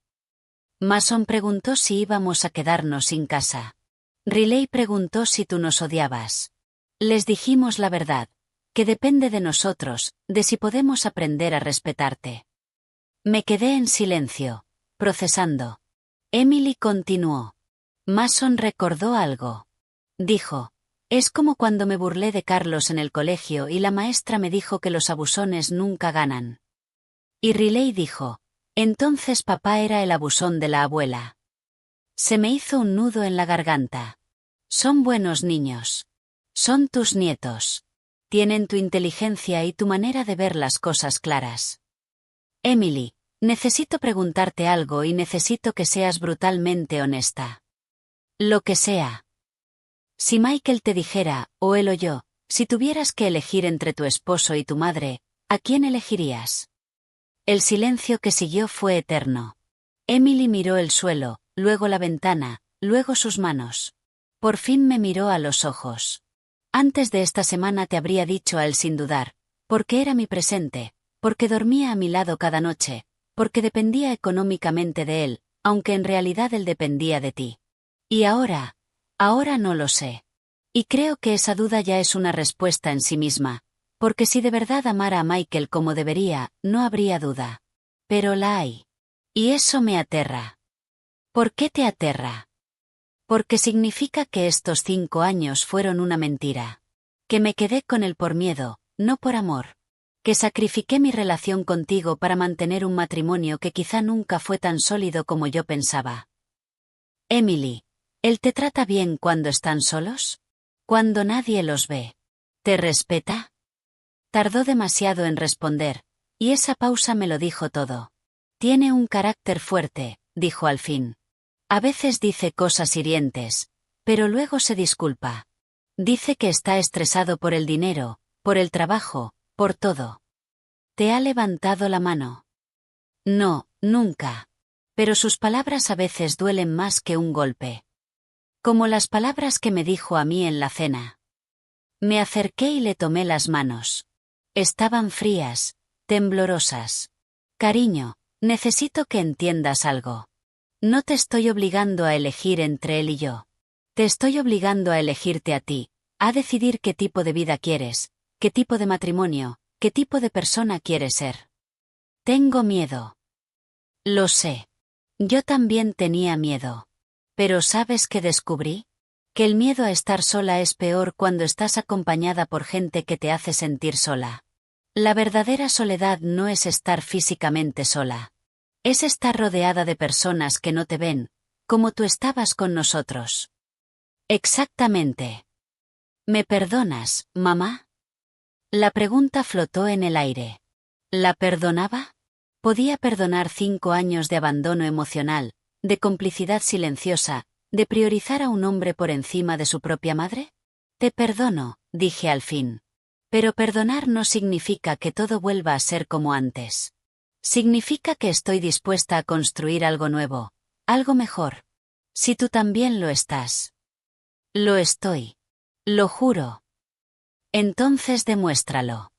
Mason preguntó si íbamos a quedarnos sin casa. Riley preguntó si tú nos odiabas. Les dijimos la verdad, que depende de nosotros, de si podemos aprender a respetarte. Me quedé en silencio, procesando. Emily continuó. Mason recordó algo. Dijo, es como cuando me burlé de Carlos en el colegio y la maestra me dijo que los abusones nunca ganan. Y Riley dijo, entonces papá era el abusón de la abuela. Se me hizo un nudo en la garganta. Son buenos niños. Son tus nietos. Tienen tu inteligencia y tu manera de ver las cosas claras. Emily, necesito preguntarte algo y necesito que seas brutalmente honesta. Lo que sea. Si Michael te dijera, o él o yo, si tuvieras que elegir entre tu esposo y tu madre, ¿a quién elegirías? El silencio que siguió fue eterno. Emily miró el suelo, luego la ventana, luego sus manos. Por fin me miró a los ojos. Antes de esta semana te habría dicho a él sin dudar, porque era mi presente, porque dormía a mi lado cada noche, porque dependía económicamente de él, aunque en realidad él dependía de ti. Y ahora no lo sé. Y creo que esa duda ya es una respuesta en sí misma, porque si de verdad amara a Michael como debería, no habría duda. Pero la hay. Y eso me aterra. ¿Por qué te aterra? Porque significa que estos 5 años fueron una mentira. Que me quedé con él por miedo, no por amor. Que sacrifiqué mi relación contigo para mantener un matrimonio que quizá nunca fue tan sólido como yo pensaba. Emily, ¿él te trata bien cuando están solos? Cuando nadie los ve. ¿Te respeta? Tardó demasiado en responder, y esa pausa me lo dijo todo. Tiene un carácter fuerte, dijo al fin. A veces dice cosas hirientes, pero luego se disculpa. Dice que está estresado por el dinero, por el trabajo, Por todo. ¿Te ha levantado la mano? No, nunca. Pero sus palabras a veces duelen más que un golpe. Como las palabras que me dijo a mí en la cena. Me acerqué y le tomé las manos. Estaban frías, temblorosas. Cariño, necesito que entiendas algo. No te estoy obligando a elegir entre él y yo. Te estoy obligando a elegirte a ti, a decidir qué tipo de vida quieres, qué tipo de matrimonio, qué tipo de persona quieres ser. Tengo miedo. Lo sé. Yo también tenía miedo. Pero ¿sabes qué descubrí? Que el miedo a estar sola es peor cuando estás acompañada por gente que te hace sentir sola. La verdadera soledad no es estar físicamente sola. Es estar rodeada de personas que no te ven, como tú estabas con nosotros. Exactamente. ¿Me perdonas, mamá? La pregunta flotó en el aire. ¿La perdonaba? ¿Podía perdonar 5 años de abandono emocional, de complicidad silenciosa, de priorizar a un hombre por encima de su propia madre? Te perdono, dije al fin. Pero perdonar no significa que todo vuelva a ser como antes. Significa que estoy dispuesta a construir algo nuevo, algo mejor. Si tú también lo estás. Lo estoy. Lo juro. Entonces demuéstralo.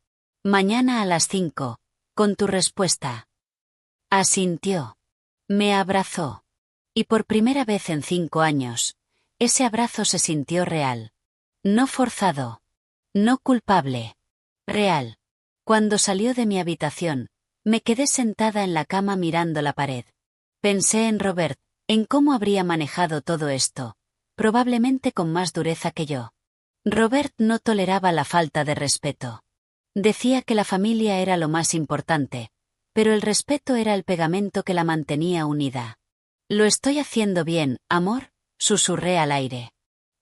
Mañana a las 5, con tu respuesta. Asintió. Me abrazó. Y por primera vez en 5 años, ese abrazo se sintió real. No forzado. No culpable. Real. Cuando salió de mi habitación, me quedé sentada en la cama mirando la pared. Pensé en Robert, en cómo habría manejado todo esto, probablemente con más dureza que yo. Robert no toleraba la falta de respeto. Decía que la familia era lo más importante, pero el respeto era el pegamento que la mantenía unida. «Lo estoy haciendo bien, amor», susurré al aire.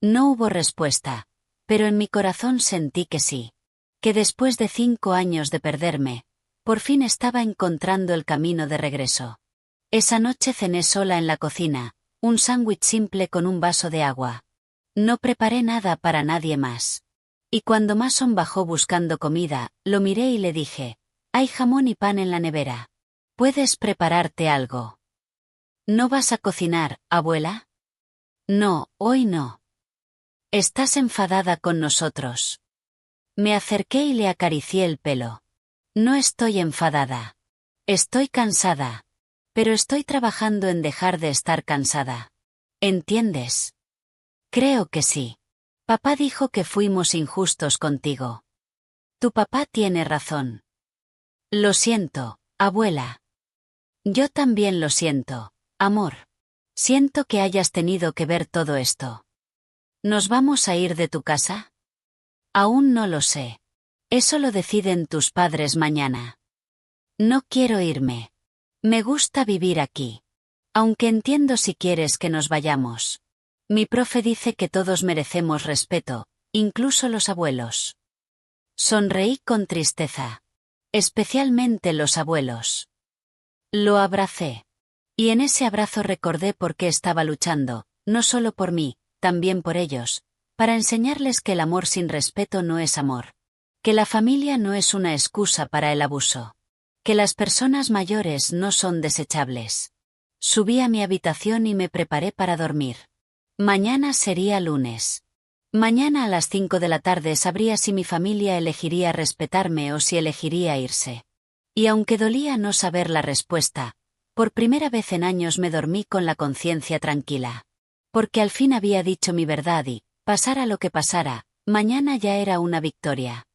No hubo respuesta, pero en mi corazón sentí que sí. Que después de 5 años de perderme, por fin estaba encontrando el camino de regreso. Esa noche cené sola en la cocina, un sándwich simple con un vaso de agua. No preparé nada para nadie más. Y cuando Mason bajó buscando comida, lo miré y le dije, «Hay jamón y pan en la nevera. ¿Puedes prepararte algo?» «¿No vas a cocinar, abuela?» «No, hoy no». «¿Estás enfadada con nosotros?» Me acerqué y le acaricié el pelo. «No estoy enfadada. Estoy cansada. Pero estoy trabajando en dejar de estar cansada. ¿Entiendes?» «Creo que sí. Papá dijo que fuimos injustos contigo. Tu papá tiene razón». «Lo siento, abuela». «Yo también lo siento, amor. Siento que hayas tenido que ver todo esto». «¿Nos vamos a ir de tu casa?» «Aún no lo sé. Eso lo deciden tus padres mañana». «No quiero irme. Me gusta vivir aquí. Aunque entiendo si quieres que nos vayamos. Mi profe dice que todos merecemos respeto, incluso los abuelos». Sonreí con tristeza. Especialmente los abuelos. Lo abracé. Y en ese abrazo recordé por qué estaba luchando, no solo por mí, también por ellos, para enseñarles que el amor sin respeto no es amor. Que la familia no es una excusa para el abuso. Que las personas mayores no son desechables. Subí a mi habitación y me preparé para dormir. Mañana sería lunes. Mañana a las 5 de la tarde sabría si mi familia elegiría respetarme o si elegiría irse. Y aunque dolía no saber la respuesta, por primera vez en años me dormí con la conciencia tranquila. Porque al fin había dicho mi verdad y, pasara lo que pasara, mañana ya era una victoria.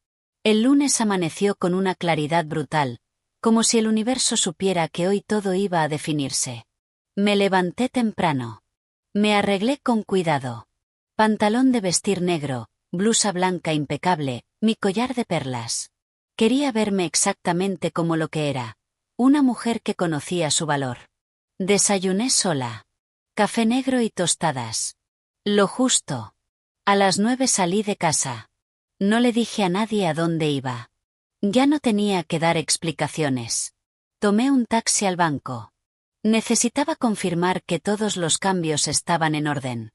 El lunes amaneció con una claridad brutal, como si el universo supiera que hoy todo iba a definirse. Me levanté temprano. Me arreglé con cuidado. Pantalón de vestir negro, blusa blanca impecable, mi collar de perlas. Quería verme exactamente como lo que era, una mujer que conocía su valor. Desayuné sola. Café negro y tostadas. Lo justo. A las 9 salí de casa. No le dije a nadie a dónde iba. Ya no tenía que dar explicaciones. Tomé un taxi al banco. Necesitaba confirmar que todos los cambios estaban en orden.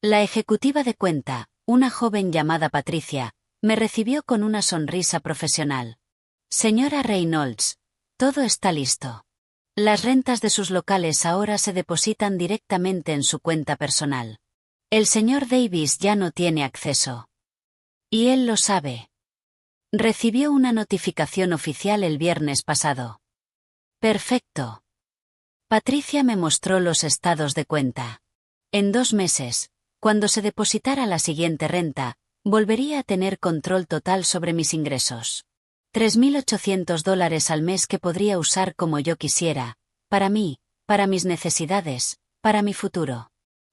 La ejecutiva de cuenta, una joven llamada Patricia, me recibió con una sonrisa profesional. Señora Reynolds, todo está listo. Las rentas de sus locales ahora se depositan directamente en su cuenta personal. El señor Davis ya no tiene acceso. Y él lo sabe. Recibió una notificación oficial el viernes pasado. Perfecto. Patricia me mostró los estados de cuenta. En 2 meses, cuando se depositara la siguiente renta, volvería a tener control total sobre mis ingresos. $3.800 al mes que podría usar como yo quisiera, para mí, para mis necesidades, para mi futuro.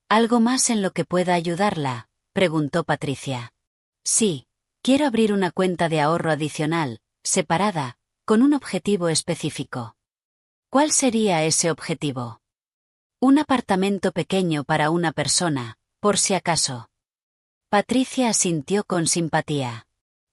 ¿Algo más en lo que pueda ayudarla?, preguntó Patricia. Sí, quiero abrir una cuenta de ahorro adicional, separada, con un objetivo específico. ¿Cuál sería ese objetivo? Un apartamento pequeño para una persona, por si acaso. Patricia asintió con simpatía.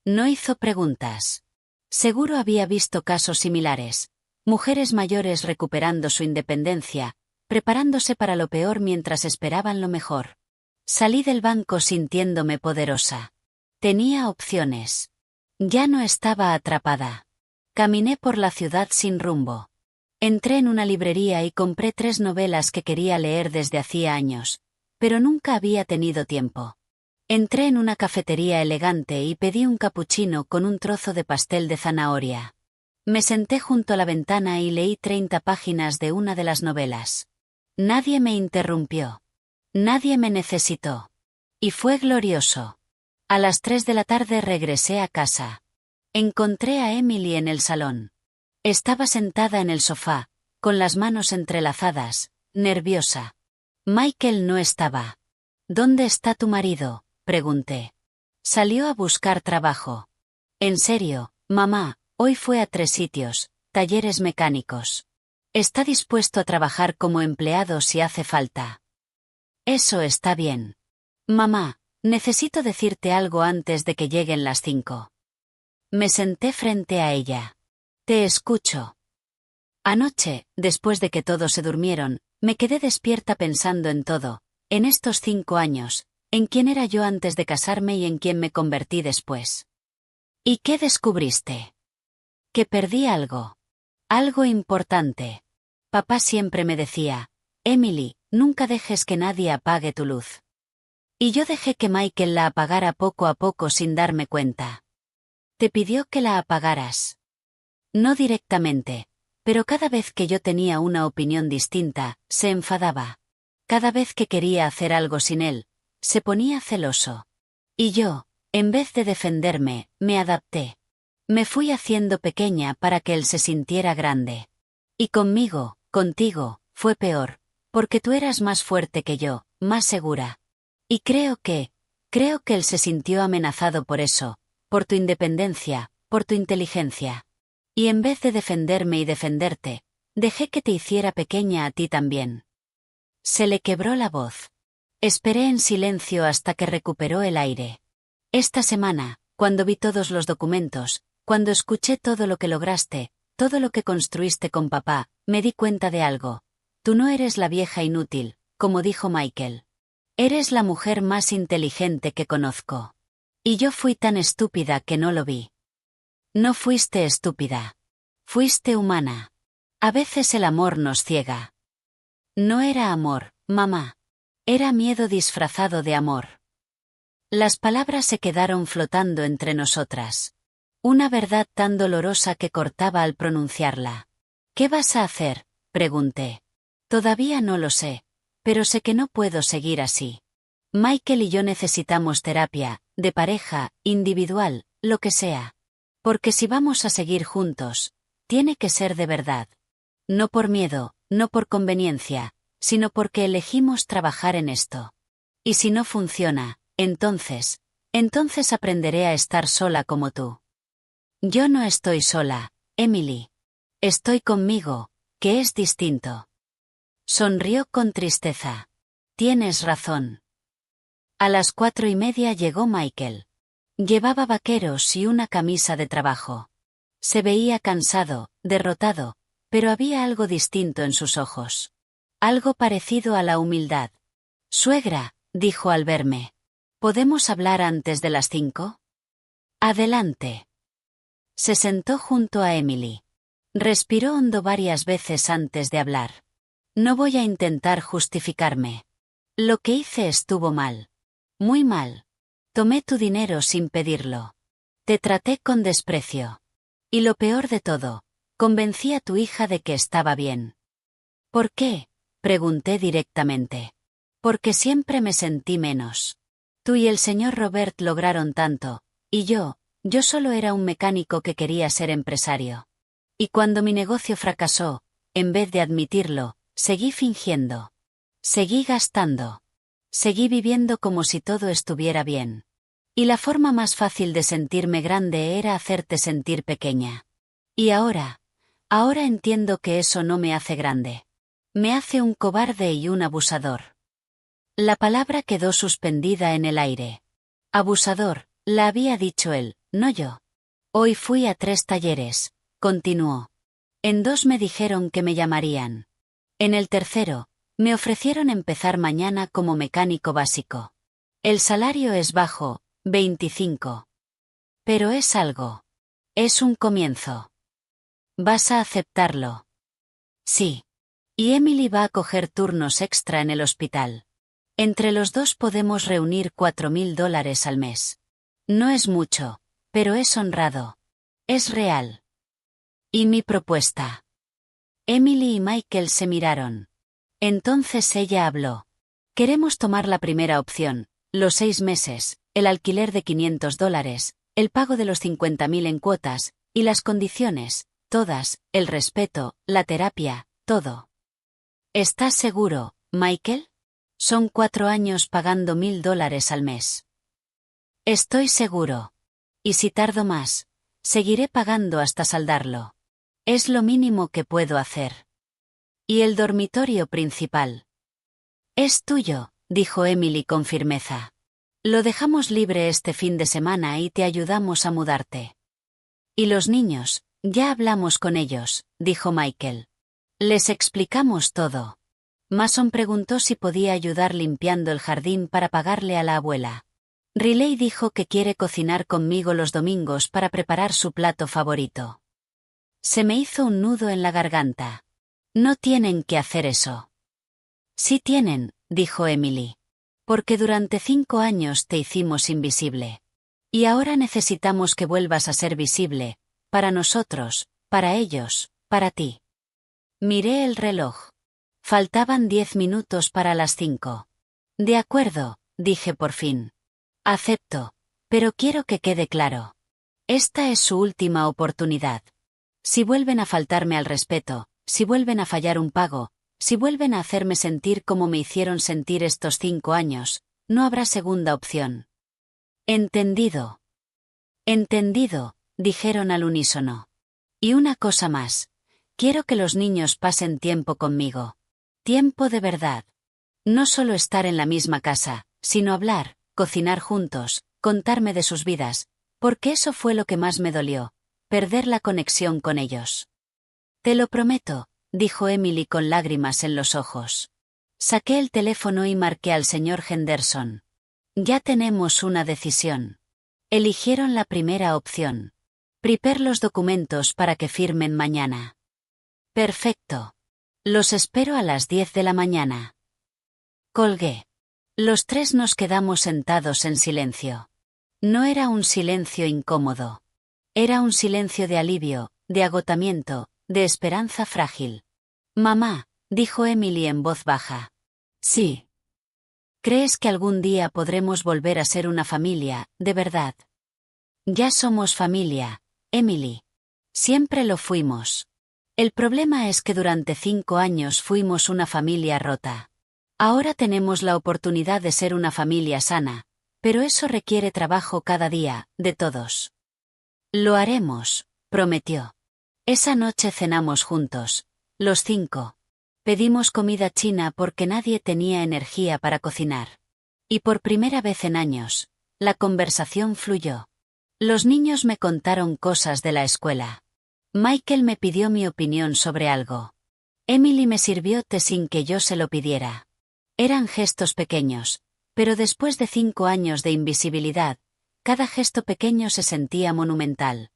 No hizo preguntas. Seguro había visto casos similares. Mujeres mayores recuperando su independencia, preparándose para lo peor mientras esperaban lo mejor. Salí del banco sintiéndome poderosa. Tenía opciones. Ya no estaba atrapada. Caminé por la ciudad sin rumbo. Entré en una librería y compré 3 novelas que quería leer desde hacía años, pero nunca había tenido tiempo. Entré en una cafetería elegante y pedí un capuchino con un trozo de pastel de zanahoria. Me senté junto a la ventana y leí 30 páginas de una de las novelas. Nadie me interrumpió. Nadie me necesitó. Y fue glorioso. A las 3 de la tarde regresé a casa. Encontré a Emily en el salón. Estaba sentada en el sofá, con las manos entrelazadas, nerviosa. Michael no estaba. ¿Dónde está tu marido?, pregunté. Salió a buscar trabajo. En serio, mamá, hoy fue a 3 sitios, talleres mecánicos. Está dispuesto a trabajar como empleado si hace falta. Eso está bien. Mamá, necesito decirte algo antes de que lleguen las 5. Me senté frente a ella. Te escucho. Anoche, después de que todos se durmieron, me quedé despierta pensando en todo, en estos 5 años, en quién era yo antes de casarme y en quién me convertí después. ¿Y qué descubriste? Que perdí algo. Algo importante. Papá siempre me decía, Emily, nunca dejes que nadie apague tu luz. Y yo dejé que Michael la apagara poco a poco sin darme cuenta. Te pidió que la apagaras. No directamente, pero cada vez que yo tenía una opinión distinta, se enfadaba. Cada vez que quería hacer algo sin él, se ponía celoso. Y yo, en vez de defenderme, me adapté. Me fui haciendo pequeña para que él se sintiera grande. Y contigo, fue peor, porque tú eras más fuerte que yo, más segura. Y creo que él se sintió amenazado por eso, por tu independencia, por tu inteligencia. Y en vez de defenderme y defenderte, dejé que te hiciera pequeña a ti también. Se le quebró la voz. Esperé en silencio hasta que recuperó el aire. Esta semana, cuando vi todos los documentos, cuando escuché todo lo que lograste, todo lo que construiste con papá, me di cuenta de algo. Tú no eres la vieja inútil, como dijo Michael. Eres la mujer más inteligente que conozco. Y yo fui tan estúpida que no lo vi. No fuiste estúpida. Fuiste humana. A veces el amor nos ciega. No era amor, mamá. Era miedo disfrazado de amor. Las palabras se quedaron flotando entre nosotras. Una verdad tan dolorosa que cortaba al pronunciarla. ¿Qué vas a hacer?, pregunté. Todavía no lo sé, pero sé que no puedo seguir así. Michael y yo necesitamos terapia, de pareja, individual, lo que sea. Porque si vamos a seguir juntos, tiene que ser de verdad. No por miedo, no por conveniencia, sino porque elegimos trabajar en esto. Y si no funciona, entonces aprenderé a estar sola como tú. Yo no estoy sola, Emily. Estoy conmigo, que es distinto. Sonrió con tristeza. Tienes razón. A las 4:30 llegó Michael. Llevaba vaqueros y una camisa de trabajo. Se veía cansado, derrotado, pero había algo distinto en sus ojos. Algo parecido a la humildad. Suegra, dijo al verme. ¿Podemos hablar antes de las 5? Adelante. Se sentó junto a Emily. Respiró hondo varias veces antes de hablar. No voy a intentar justificarme. Lo que hice estuvo mal. Muy mal. Tomé tu dinero sin pedirlo. Te traté con desprecio. Y lo peor de todo, convencí a tu hija de que estaba bien. ¿Por qué? Pregunté directamente. Porque siempre me sentí menos. Tú y el señor Robert lograron tanto, y yo solo era un mecánico que quería ser empresario. Y cuando mi negocio fracasó, en vez de admitirlo, seguí fingiendo. Seguí gastando. Seguí viviendo como si todo estuviera bien. Y la forma más fácil de sentirme grande era hacerte sentir pequeña. Y ahora entiendo que eso no me hace grande. Me hace un cobarde y un abusador. La palabra quedó suspendida en el aire. Abusador, la había dicho él, no yo. Hoy fui a 3 talleres, continuó. En 2 me dijeron que me llamarían. En el tercero, me ofrecieron empezar mañana como mecánico básico. El salario es bajo, 25. Pero es algo. Es un comienzo. ¿Vas a aceptarlo? Sí. Y Emily va a coger turnos extra en el hospital. Entre los dos podemos reunir $4,000 al mes. No es mucho, pero es honrado. Es real. ¿Y mi propuesta? Emily y Michael se miraron. Entonces ella habló. Queremos tomar la primera opción, los 6 meses, el alquiler de $500, el pago de los 50,000 en cuotas, y las condiciones, todas, el respeto, la terapia, todo. ¿Estás seguro, Michael? Son 4 años pagando $1,000 al mes. Estoy seguro. Y si tardo más, seguiré pagando hasta saldarlo. Es lo mínimo que puedo hacer. ¿Y el dormitorio principal? Es tuyo, dijo Emily con firmeza. Lo dejamos libre este fin de semana y te ayudamos a mudarte. ¿Y los niños? Ya hablamos con ellos, dijo Michael. Les explicamos todo. Mason preguntó si podía ayudar limpiando el jardín para pagarle a la abuela. Riley dijo que quiere cocinar conmigo los domingos para preparar su plato favorito. Se me hizo un nudo en la garganta. No tienen que hacer eso. Sí tienen, dijo Emily. Porque durante 5 años te hicimos invisible. Y ahora necesitamos que vuelvas a ser visible, para nosotros, para ellos, para ti. Miré el reloj. Faltaban 10 minutos para las 5. De acuerdo, dije por fin. Acepto, pero quiero que quede claro. Esta es su última oportunidad. Si vuelven a faltarme al respeto, si vuelven a fallar un pago, si vuelven a hacerme sentir como me hicieron sentir estos 5 años, no habrá segunda opción. Entendido. Entendido, dijeron al unísono. Y una cosa más. Quiero que los niños pasen tiempo conmigo. Tiempo de verdad. No solo estar en la misma casa, sino hablar, cocinar juntos, contarme de sus vidas, porque eso fue lo que más me dolió, perder la conexión con ellos. Te lo prometo, dijo Emily con lágrimas en los ojos. Saqué el teléfono y marqué al señor Henderson. Ya tenemos una decisión. Eligieron la primera opción. Prepare los documentos para que firmen mañana. Perfecto. Los espero a las 10 de la mañana. Colgué. Los 3 nos quedamos sentados en silencio. No era un silencio incómodo. Era un silencio de alivio, de agotamiento, de esperanza frágil. Mamá, dijo Emily en voz baja. Sí. ¿Crees que algún día podremos volver a ser una familia, de verdad? Ya somos familia, Emily. Siempre lo fuimos. El problema es que durante 5 años fuimos una familia rota. Ahora tenemos la oportunidad de ser una familia sana, pero eso requiere trabajo cada día, de todos. Lo haremos, prometió. Esa noche cenamos juntos, los 5. Pedimos comida china porque nadie tenía energía para cocinar. Y por primera vez en años, la conversación fluyó. Los niños me contaron cosas de la escuela. Michael me pidió mi opinión sobre algo. Emily me sirvió té sin que yo se lo pidiera. Eran gestos pequeños, pero después de 5 años de invisibilidad, cada gesto pequeño se sentía monumental.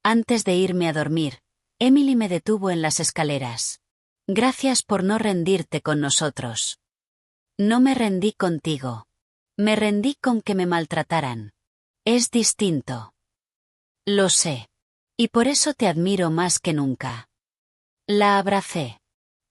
Antes de irme a dormir, Emily me detuvo en las escaleras. Gracias por no rendirte con nosotros. No me rendí contigo. Me rendí con que me maltrataran. Es distinto. Lo sé. Y por eso te admiro más que nunca. La abracé.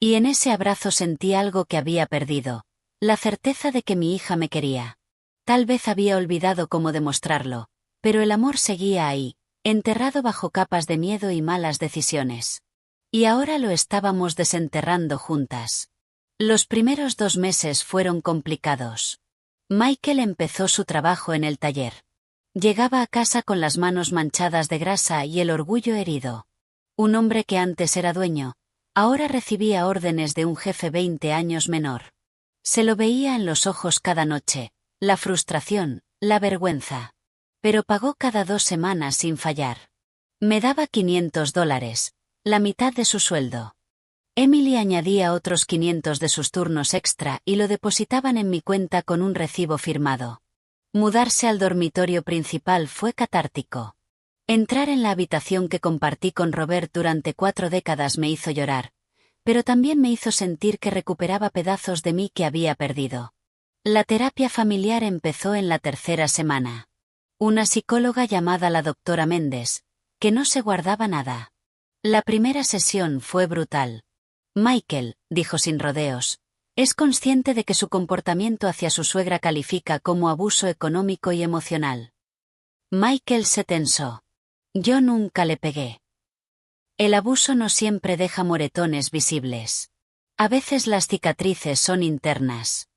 Y en ese abrazo sentí algo que había perdido. La certeza de que mi hija me quería. Tal vez había olvidado cómo demostrarlo, pero el amor seguía ahí, enterrado bajo capas de miedo y malas decisiones. Y ahora lo estábamos desenterrando juntas. Los primeros 2 meses fueron complicados. Michael empezó su trabajo en el taller. Llegaba a casa con las manos manchadas de grasa y el orgullo herido. Un hombre que antes era dueño, ahora recibía órdenes de un jefe 20 años menor. Se lo veía en los ojos cada noche, la frustración, la vergüenza. Pero pagó cada 2 semanas sin fallar. Me daba $500, la mitad de su sueldo. Emily añadía otros 500 de sus turnos extra y lo depositaban en mi cuenta con un recibo firmado. Mudarse al dormitorio principal fue catártico. Entrar en la habitación que compartí con Robert durante 4 décadas me hizo llorar, pero también me hizo sentir que recuperaba pedazos de mí que había perdido. La terapia familiar empezó en la 3ª semana. Una psicóloga llamada la doctora Méndez, que no se guardaba nada. La primera sesión fue brutal. Michael, dijo sin rodeos, es consciente de que su comportamiento hacia su suegra califica como abuso económico y emocional. Michael se tensó. Yo nunca le pegué. El abuso no siempre deja moretones visibles. A veces las cicatrices son internas.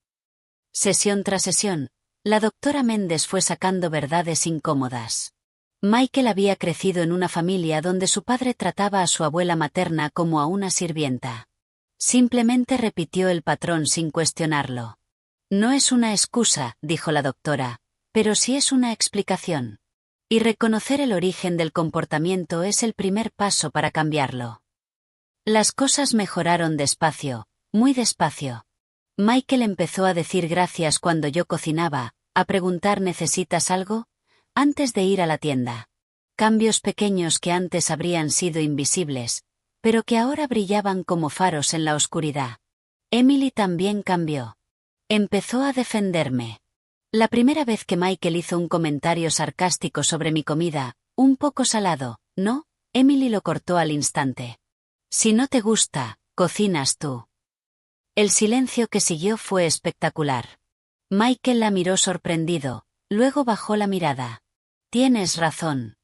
Sesión tras sesión, la doctora Méndez fue sacando verdades incómodas. Michael había crecido en una familia donde su padre trataba a su abuela materna como a una sirvienta. Simplemente repitió el patrón sin cuestionarlo. No es una excusa, dijo la doctora, pero sí es una explicación. Y reconocer el origen del comportamiento es el primer paso para cambiarlo. Las cosas mejoraron despacio, muy despacio. Michael empezó a decir gracias cuando yo cocinaba, a preguntar ¿necesitas algo? Antes de ir a la tienda. Cambios pequeños que antes habrían sido invisibles, pero que ahora brillaban como faros en la oscuridad. Emily también cambió. Empezó a defenderme. La primera vez que Michael hizo un comentario sarcástico sobre mi comida, un poco salado, ¿no? Emily lo cortó al instante. Si no te gusta, cocinas tú. El silencio que siguió fue espectacular. Michael la miró sorprendido, luego bajó la mirada. Tienes razón.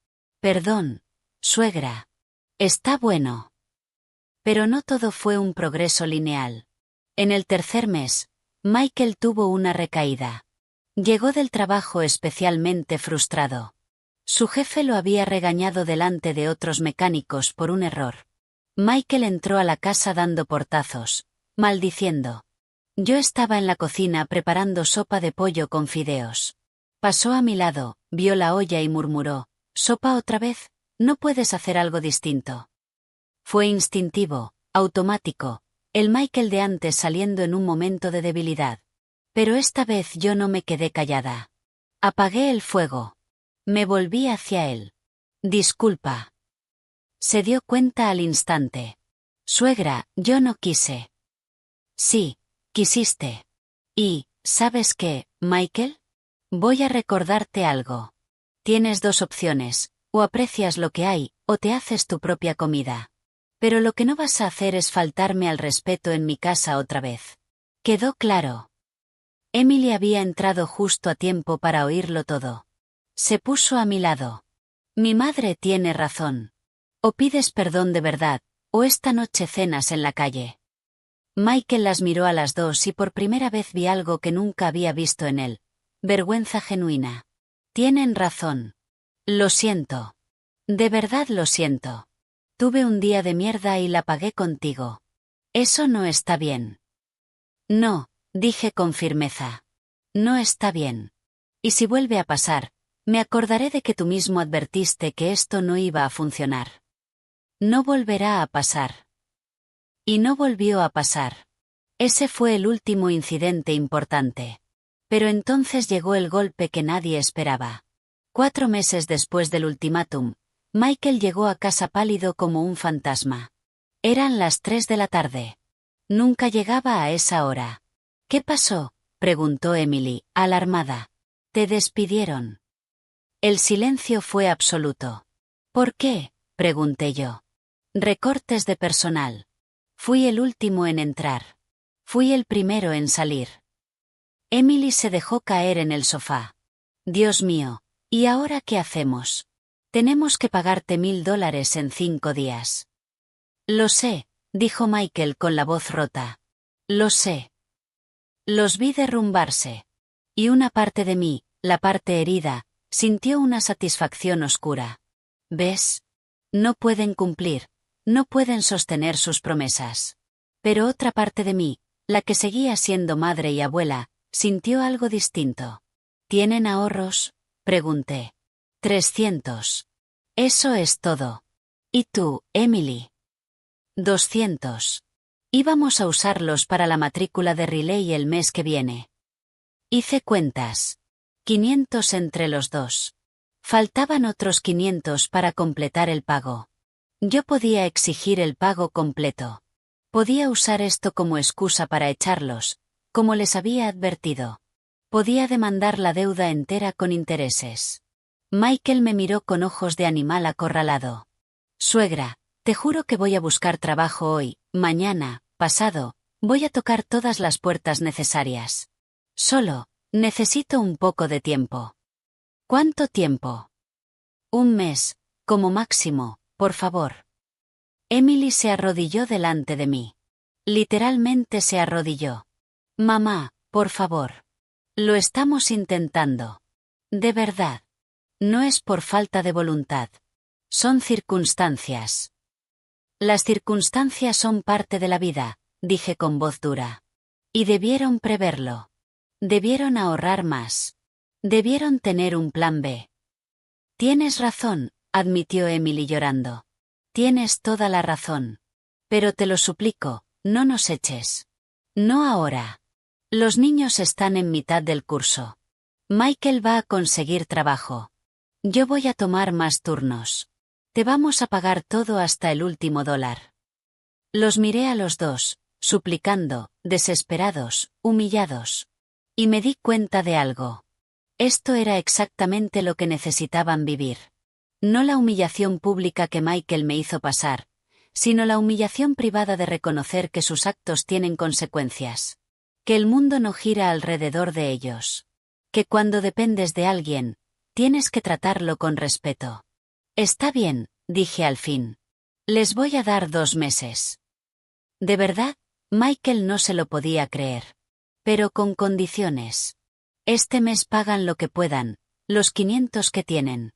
Perdón, suegra. Está bueno. Pero no todo fue un progreso lineal. En el 3er mes, Michael tuvo una recaída. Llegó del trabajo especialmente frustrado. Su jefe lo había regañado delante de otros mecánicos por un error. Michael entró a la casa dando portazos, maldiciendo. Yo estaba en la cocina preparando sopa de pollo con fideos. Pasó a mi lado, vio la olla y murmuró, ¿sopa otra vez? ¿No puedes hacer algo distinto? Fue instintivo, automático, el Michael de antes saliendo en un momento de debilidad. Pero esta vez yo no me quedé callada. Apagué el fuego. Me volví hacia él. Disculpa. Se dio cuenta al instante. Suegra, yo no quise. Sí, quisiste. Y, ¿sabes qué, Michael? Voy a recordarte algo. Tienes 2 opciones, o aprecias lo que hay, o te haces tu propia comida. Pero lo que no vas a hacer es faltarme al respeto en mi casa otra vez. ¿Quedó claro? Emily había entrado justo a tiempo para oírlo todo. Se puso a mi lado. Mi madre tiene razón. O pides perdón de verdad, o esta noche cenas en la calle. Michael las miró a las dos y por primera vez vi algo que nunca había visto en él. Vergüenza genuina. Tienen razón. Lo siento. De verdad lo siento. Tuve un día de mierda y la pagué contigo. Eso no está bien. No, dije con firmeza. No está bien. Y si vuelve a pasar, me acordaré de que tú mismo advertiste que esto no iba a funcionar. No volverá a pasar. Y no volvió a pasar. Ese fue el último incidente importante. Pero entonces llegó el golpe que nadie esperaba. 4 meses después del ultimátum, Michael llegó a casa pálido como un fantasma. Eran las 3 de la tarde. Nunca llegaba a esa hora. ¿Qué pasó?, preguntó Emily, alarmada. Te despidieron. El silencio fue absoluto. ¿Por qué?, pregunté yo. Recortes de personal. Fui el último en entrar. Fui el primero en salir. Emily se dejó caer en el sofá. Dios mío, ¿y ahora qué hacemos? Tenemos que pagarte $1000 en 5 días. Lo sé, dijo Michael con la voz rota. Lo sé. Los vi derrumbarse. Y una parte de mí, la parte herida, sintió una satisfacción oscura. ¿Ves? No pueden cumplir, no pueden sostener sus promesas. Pero otra parte de mí, la que seguía siendo madre y abuela, sintió algo distinto. ¿Tienen ahorros?, pregunté. 300. Eso es todo. ¿Y tú, Emily? 200. Íbamos a usarlos para la matrícula de Riley el mes que viene. Hice cuentas. 500 entre los dos. Faltaban otros 500 para completar el pago. Yo podía exigir el pago completo. Podía usar esto como excusa para echarlos, como les había advertido. Podía demandar la deuda entera con intereses. Michael me miró con ojos de animal acorralado. Suegra, te juro que voy a buscar trabajo hoy, mañana, pasado, voy a tocar todas las puertas necesarias. Solo, necesito un poco de tiempo. ¿Cuánto tiempo? 1 mes, como máximo, por favor. Emily se arrodilló delante de mí. Literalmente se arrodilló. Mamá, por favor. Lo estamos intentando. De verdad. No es por falta de voluntad. Son circunstancias. Las circunstancias son parte de la vida, dije con voz dura. Y debieron preverlo. Debieron ahorrar más. Debieron tener un plan B. Tienes razón, admitió Emily llorando. Tienes toda la razón. Pero te lo suplico, no nos eches. No ahora. Los niños están en mitad del curso. Michael va a conseguir trabajo. Yo voy a tomar más turnos. Te vamos a pagar todo hasta el último dólar. Los miré a los dos, suplicando, desesperados, humillados. Y me di cuenta de algo. Esto era exactamente lo que necesitaban vivir. No la humillación pública que Michael me hizo pasar, sino la humillación privada de reconocer que sus actos tienen consecuencias. Que el mundo no gira alrededor de ellos. Que cuando dependes de alguien, tienes que tratarlo con respeto. Está bien, dije al fin. Les voy a dar 2 meses. De verdad, Michael no se lo podía creer. Pero con condiciones. Este mes pagan lo que puedan, los 500 que tienen.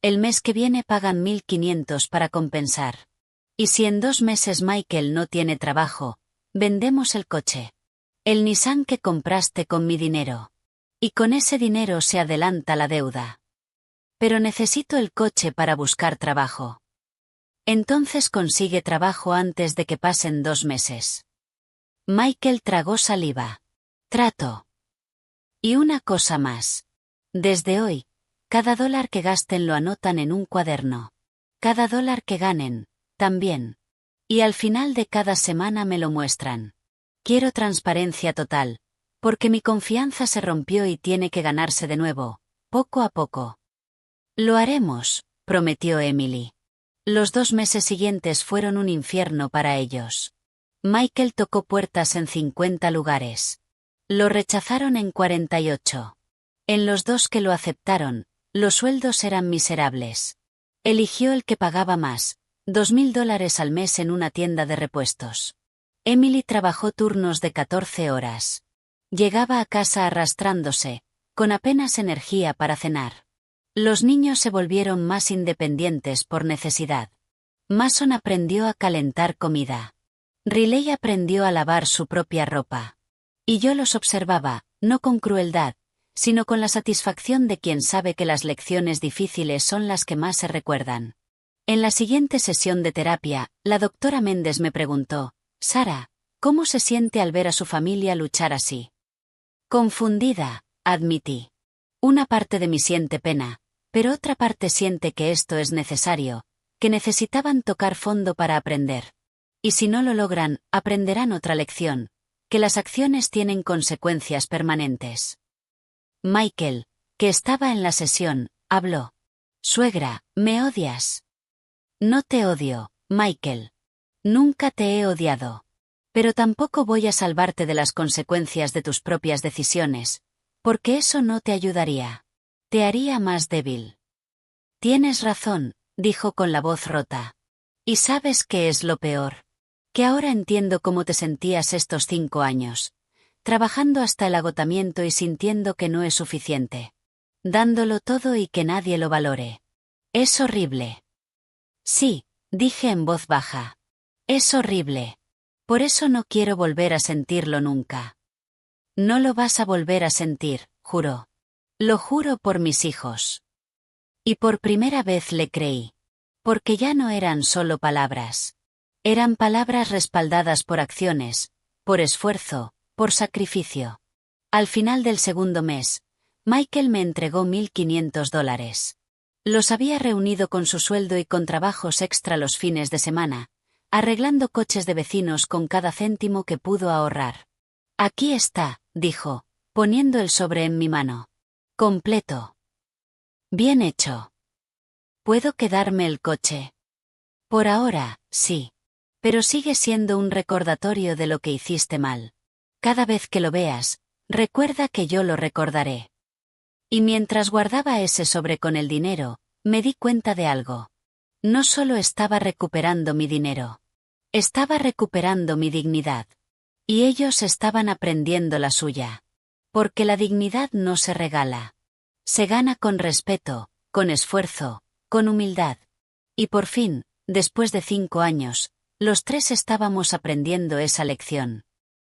El mes que viene pagan 1500 para compensar. Y si en 2 meses Michael no tiene trabajo, vendemos el coche. El Nissan que compraste con mi dinero. Y con ese dinero se adelanta la deuda. Pero necesito el coche para buscar trabajo. Entonces consigue trabajo antes de que pasen 2 meses. Michael tragó saliva. Trato. Y una cosa más. Desde hoy, cada dólar que gasten lo anotan en un cuaderno. Cada dólar que ganen, también. Y al final de cada semana me lo muestran. Quiero transparencia total, porque mi confianza se rompió y tiene que ganarse de nuevo, poco a poco. Lo haremos, prometió Emily. Los 2 meses siguientes fueron un infierno para ellos. Michael tocó puertas en 50 lugares. Lo rechazaron en 48. En los 2 que lo aceptaron, los sueldos eran miserables. Eligió el que pagaba más, $2000 al mes en una tienda de repuestos. Emily trabajó turnos de 14 horas. Llegaba a casa arrastrándose, con apenas energía para cenar. Los niños se volvieron más independientes por necesidad. Mason aprendió a calentar comida. Riley aprendió a lavar su propia ropa. Y yo los observaba, no con crueldad, sino con la satisfacción de quien sabe que las lecciones difíciles son las que más se recuerdan. En la siguiente sesión de terapia, la doctora Méndez me preguntó, Sara, ¿cómo se siente al ver a su familia luchar así? Confundida, admití. Una parte de mí siente pena, Pero otra parte siente que esto es necesario, que necesitaban tocar fondo para aprender. Y si no lo logran, aprenderán otra lección, que las acciones tienen consecuencias permanentes. Michael, que estaba en la sesión, habló. Suegra, ¿me odias? No te odio, Michael. Nunca te he odiado. Pero tampoco voy a salvarte de las consecuencias de tus propias decisiones, porque eso no te ayudaría. Te haría más débil. Tienes razón, dijo con la voz rota. ¿Y sabes qué es lo peor? Que ahora entiendo cómo te sentías estos 5 años, trabajando hasta el agotamiento y sintiendo que no es suficiente. Dándolo todo y que nadie lo valore. Es horrible. Sí, dije en voz baja. Es horrible. Por eso no quiero volver a sentirlo nunca. No lo vas a volver a sentir, juró. Lo juro por mis hijos. Y por primera vez le creí. Porque ya no eran solo palabras. Eran palabras respaldadas por acciones, por esfuerzo, por sacrificio. Al final del segundo mes, Michael me entregó $1,500. Los había reunido con su sueldo y con trabajos extra los fines de semana, arreglando coches de vecinos con cada céntimo que pudo ahorrar. Aquí está, dijo, poniendo el sobre en mi mano. Completo. Bien hecho. ¿Puedo quedarme el coche? Por ahora, sí. Pero sigue siendo un recordatorio de lo que hiciste mal. Cada vez que lo veas, recuerda que yo lo recordaré. Y mientras guardaba ese sobre con el dinero, me di cuenta de algo. No solo estaba recuperando mi dinero. Estaba recuperando mi dignidad. Y ellos estaban aprendiendo la suya. Porque la dignidad no se regala. Se gana con respeto, con esfuerzo, con humildad. Y por fin, después de 5 años, los 3 estábamos aprendiendo esa lección.